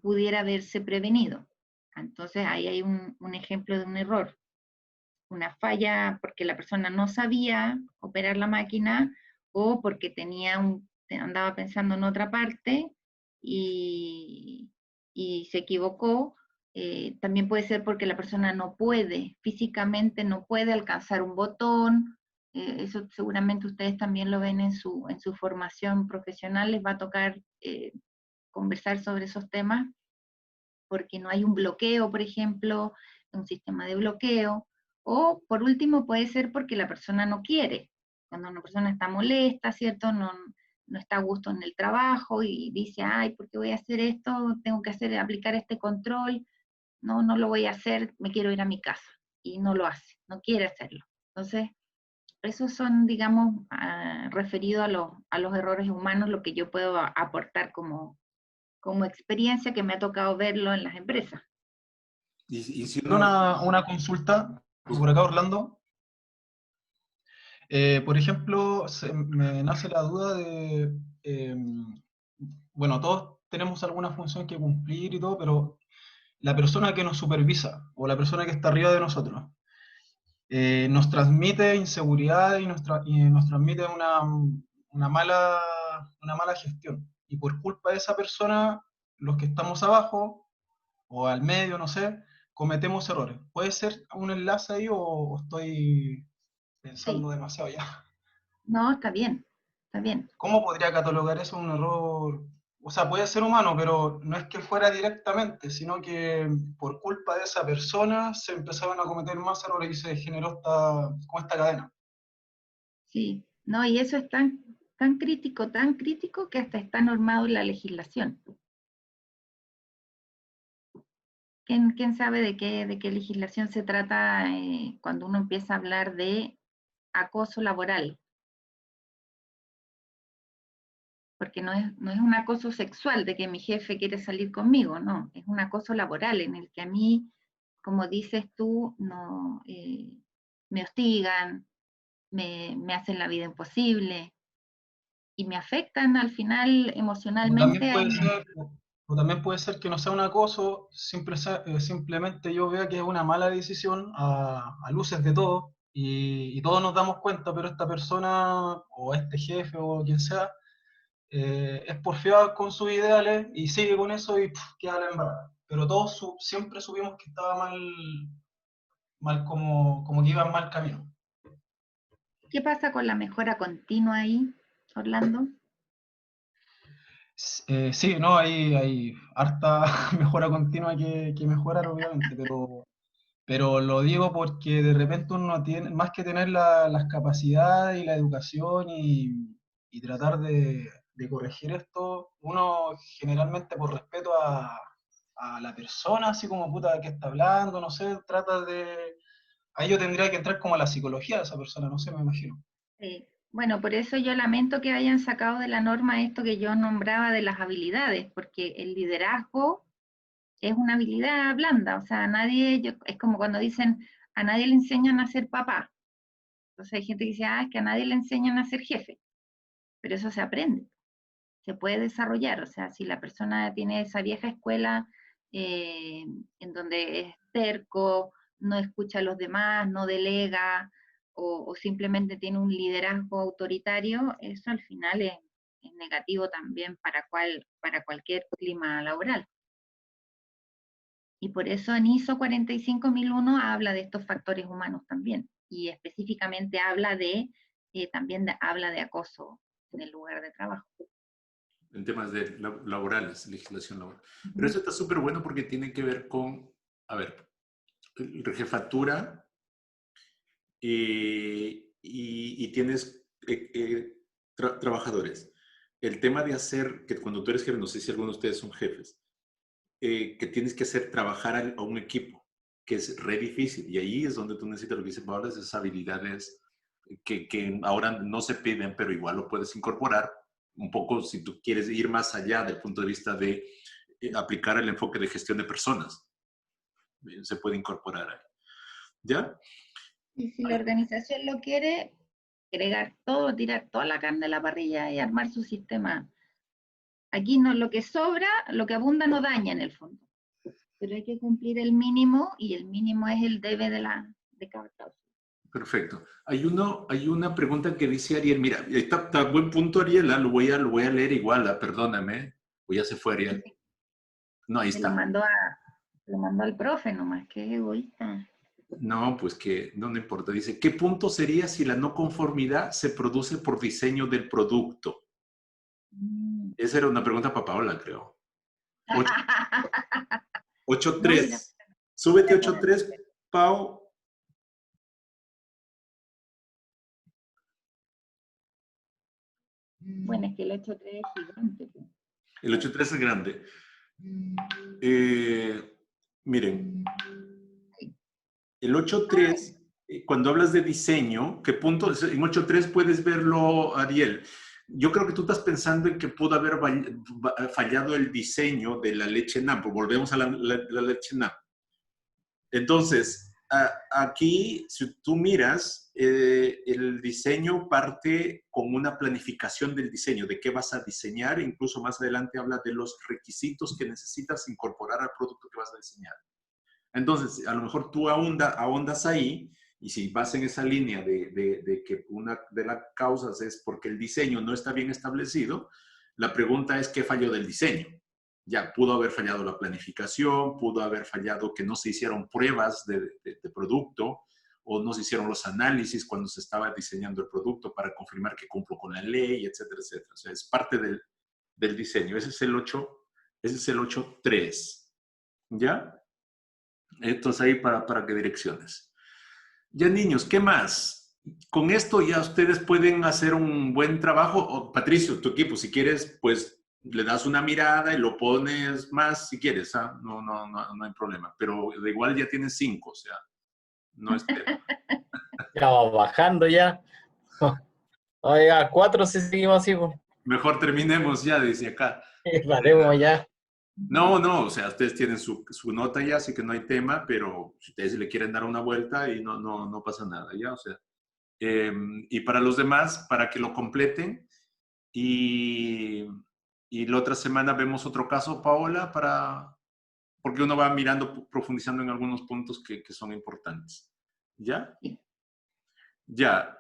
pudiera haberse prevenido. Entonces ahí hay un ejemplo de un error. Una falla porque la persona no sabía operar la máquina o porque andaba pensando en otra parte y se equivocó. También puede ser porque la persona físicamente no puede alcanzar un botón. Eso seguramente ustedes también lo ven en su formación profesional, les va a tocar conversar sobre esos temas, porque no hay un bloqueo, por ejemplo, un sistema de bloqueo. O por último puede ser porque la persona no quiere. Cuando una persona está molesta, ¿cierto? No está a gusto en el trabajo y dice, ay, ¿por qué voy a hacer esto? Tengo que aplicar este control. No lo voy a hacer, me quiero ir a mi casa. Y no lo hace, no quiere hacerlo. Entonces, esos son, digamos, referidos a los errores humanos, lo que yo puedo aportar como experiencia que me ha tocado verlo en las empresas. Y si uno... Una consulta por acá, Orlando. Por ejemplo, me nace la duda de, bueno, todos tenemos alguna función que cumplir y todo, pero la persona que nos supervisa o la persona que está arriba de nosotros nos transmite inseguridad y nos transmite una mala gestión. Y por culpa de esa persona, los que estamos abajo o al medio, no sé, cometemos errores. ¿Puede ser un enlace ahí o estoy pensando Sí. demasiado ya? No, está bien, está bien. ¿Cómo podría catalogar eso un error? O sea, puede ser humano, pero no es que fuera directamente, sino que por culpa de esa persona se empezaron a cometer más errores y se generó como esta cadena. Sí, no, y eso es tan crítico, que hasta está normado en la legislación. ¿Quién sabe de qué legislación se trata cuando uno empieza a hablar de acoso laboral? Porque no es un acoso sexual de que mi jefe quiere salir conmigo, no, es un acoso laboral en el que a mí, como dices tú, no, me hostigan, me hacen la vida imposible y me afectan al final O emocionalmente. también puede ser que no sea un acoso, simplemente yo vea que es una mala decisión a luces de todos y todos nos damos cuenta, pero esta persona o este jefe o quien sea es porfiado con sus ideales y sigue con eso y queda la embarrada. Pero todos siempre supimos que estaba mal como que iba en mal camino. ¿Qué pasa con la mejora continua ahí, Orlando? Sí, no, hay harta mejora continua que mejorar, obviamente, pero lo digo porque de repente uno tiene, más que tener las capacidades y la educación y tratar de corregir esto, uno generalmente por respeto a la persona, así como puta que está hablando, no sé, trata de... Ahí yo tendría que entrar como a la psicología de esa persona, no sé, me imagino. Bueno, por eso yo lamento que hayan sacado de la norma esto que yo nombraba de las habilidades, porque el liderazgo es una habilidad blanda, o sea, es como cuando dicen, a nadie le enseñan a ser papá. Entonces hay gente que dice, es que a nadie le enseñan a ser jefe, pero eso se aprende, se puede desarrollar, o sea, si la persona tiene esa vieja escuela en donde es terco, no escucha a los demás, no delega, o simplemente tiene un liderazgo autoritario, eso al final es negativo también para cualquier clima laboral. Y por eso en ISO 45001 habla de estos factores humanos también, y específicamente habla habla de acoso en el lugar de trabajo. En temas laborales, legislación laboral. Pero eso está súper bueno porque tiene que ver con, a ver, jefatura y tienes trabajadores. El tema de hacer, que cuando tú eres jefe, no sé si algunos de ustedes son jefes, que tienes que hacer trabajar a un equipo, que es re difícil. Y ahí es donde tú necesitas lo que dice Paola, esas habilidades que ahora no se piden, pero igual lo puedes incorporar un poco si tú quieres ir más allá del punto de vista de aplicar el enfoque de gestión de personas. Se puede incorporar ahí. ¿Ya? Y si la organización lo quiere, agregar todo, tirar toda la carne a la parrilla y armar su sistema. Aquí no, lo que sobra, lo que abunda no daña en el fondo. Pero hay que cumplir el mínimo y el mínimo es el debe de cada causa. Perfecto. Hay una pregunta que dice Ariel. Mira, está buen punto, Ariela. Lo voy a leer igual, perdóname. O ya se fue Ariel. No, ahí está. Lo mandó al profe nomás, que egoísta. No, pues que no importa. Dice, ¿qué punto sería si la no conformidad se produce por diseño del producto? Esa era una pregunta para Paola, creo. 8.3. Súbete 8.3, Pau. Bueno, es que el 8.3 es gigante. El 8.3 es grande. Miren, el 8.3, cuando hablas de diseño, ¿qué punto? En 8.3 puedes verlo, Ariel. Yo creo que tú estás pensando en que pudo haber fallado el diseño de la leche NAM, porque volvemos a la leche NAM. Entonces, aquí, si tú miras, el diseño parte con una planificación del diseño, de qué vas a diseñar, incluso más adelante habla de los requisitos que necesitas incorporar al producto que vas a diseñar. Entonces, a lo mejor tú ahondas ahí, y si vas en esa línea de que una de las causas es porque el diseño no está bien establecido, la pregunta es ¿qué falló del diseño? Ya, pudo haber fallado la planificación, pudo haber fallado que no se hicieron pruebas de producto, o no se hicieron los análisis cuando se estaba diseñando el producto para confirmar que cumplo con la ley, etcétera, etcétera. O sea, es parte del diseño. Ese es el 8.3. ¿Ya? Entonces ahí para qué direcciones. Ya, niños, ¿qué más? Con esto ya ustedes pueden hacer un buen trabajo. O, Patricio, tu equipo, si quieres, pues le das una mirada y lo pones más si quieres. ¿Ah? No hay problema. Pero de igual ya tienes 5, o sea, no es tema. Ya vamos bajando ya. Oiga, 4 si seguimos así, pues. Mejor terminemos ya, dice acá. Paremos ya. No, o sea, ustedes tienen su nota ya, así que no hay tema, pero si ustedes le quieren dar una vuelta y no pasa nada, ya, o sea. Y para los demás, para que lo completen, y la otra semana vemos otro caso, Paola, porque uno va mirando, profundizando en algunos puntos que son importantes. ¿Ya? Ya,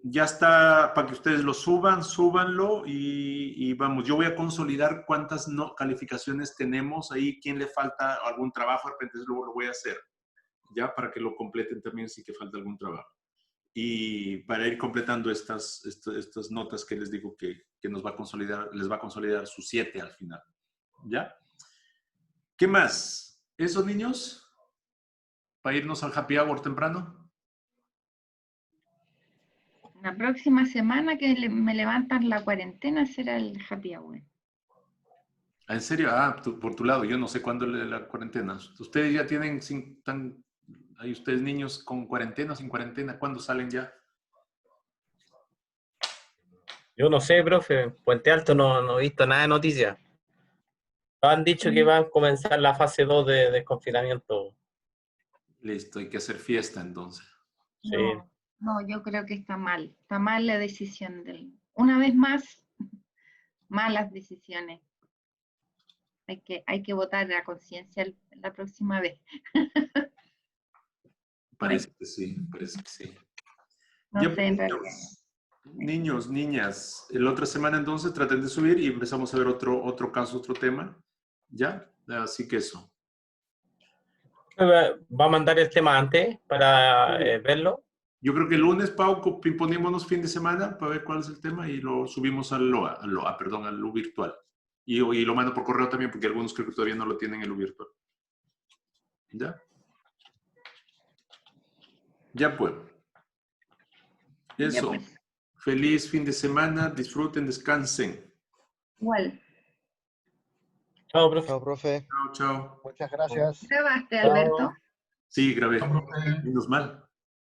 ya está para que ustedes lo súbanlo y vamos, yo voy a consolidar cuántas calificaciones tenemos ahí, quién le falta algún trabajo, de repente luego lo voy a hacer, ya para que lo completen también si que falta algún trabajo. Y para ir completando estas notas que les digo que nos va a consolidar, les va a consolidar sus 7 al final, ¿ya? ¿Qué más? ¿Eso, niños? ¿Para irnos al happy hour temprano? La próxima semana que me levantan la cuarentena será el happy hour. ¿En serio? Ah, por tu lado, yo no sé cuándo la cuarentena. ¿Ustedes ya tienen, hay ustedes niños con cuarentena, sin cuarentena? ¿Cuándo salen ya? Yo no sé, profe. Puente Alto no he visto nada de noticias. Han dicho que va a comenzar la fase 2 de desconfinamiento. Listo, hay que hacer fiesta entonces. Sí. No, yo creo que está mal la decisión una vez más, malas decisiones. Hay que votar a conciencia la próxima vez. Parece que sí. No Ya, sé, en realidad. niños, niñas, la otra semana entonces traten de subir y empezamos a ver otro caso, otro tema. ¿Ya? Así que eso. ¿Va a mandar el tema antes para verlo? Yo creo que el lunes, Pau, ponémonos fin de semana para ver cuál es el tema y lo subimos al Lu virtual. Y lo mando por correo también, porque algunos creo que todavía no lo tienen en Lu virtual. ¿Ya? Ya pues. Eso. Ya pues. Feliz fin de semana. Disfruten, descansen. Igual. Chao, profe. Chao, profe. Chao. Muchas gracias. ¿Grabaste, Alberto? Sí, grabé. Chao, profe. Menos mal.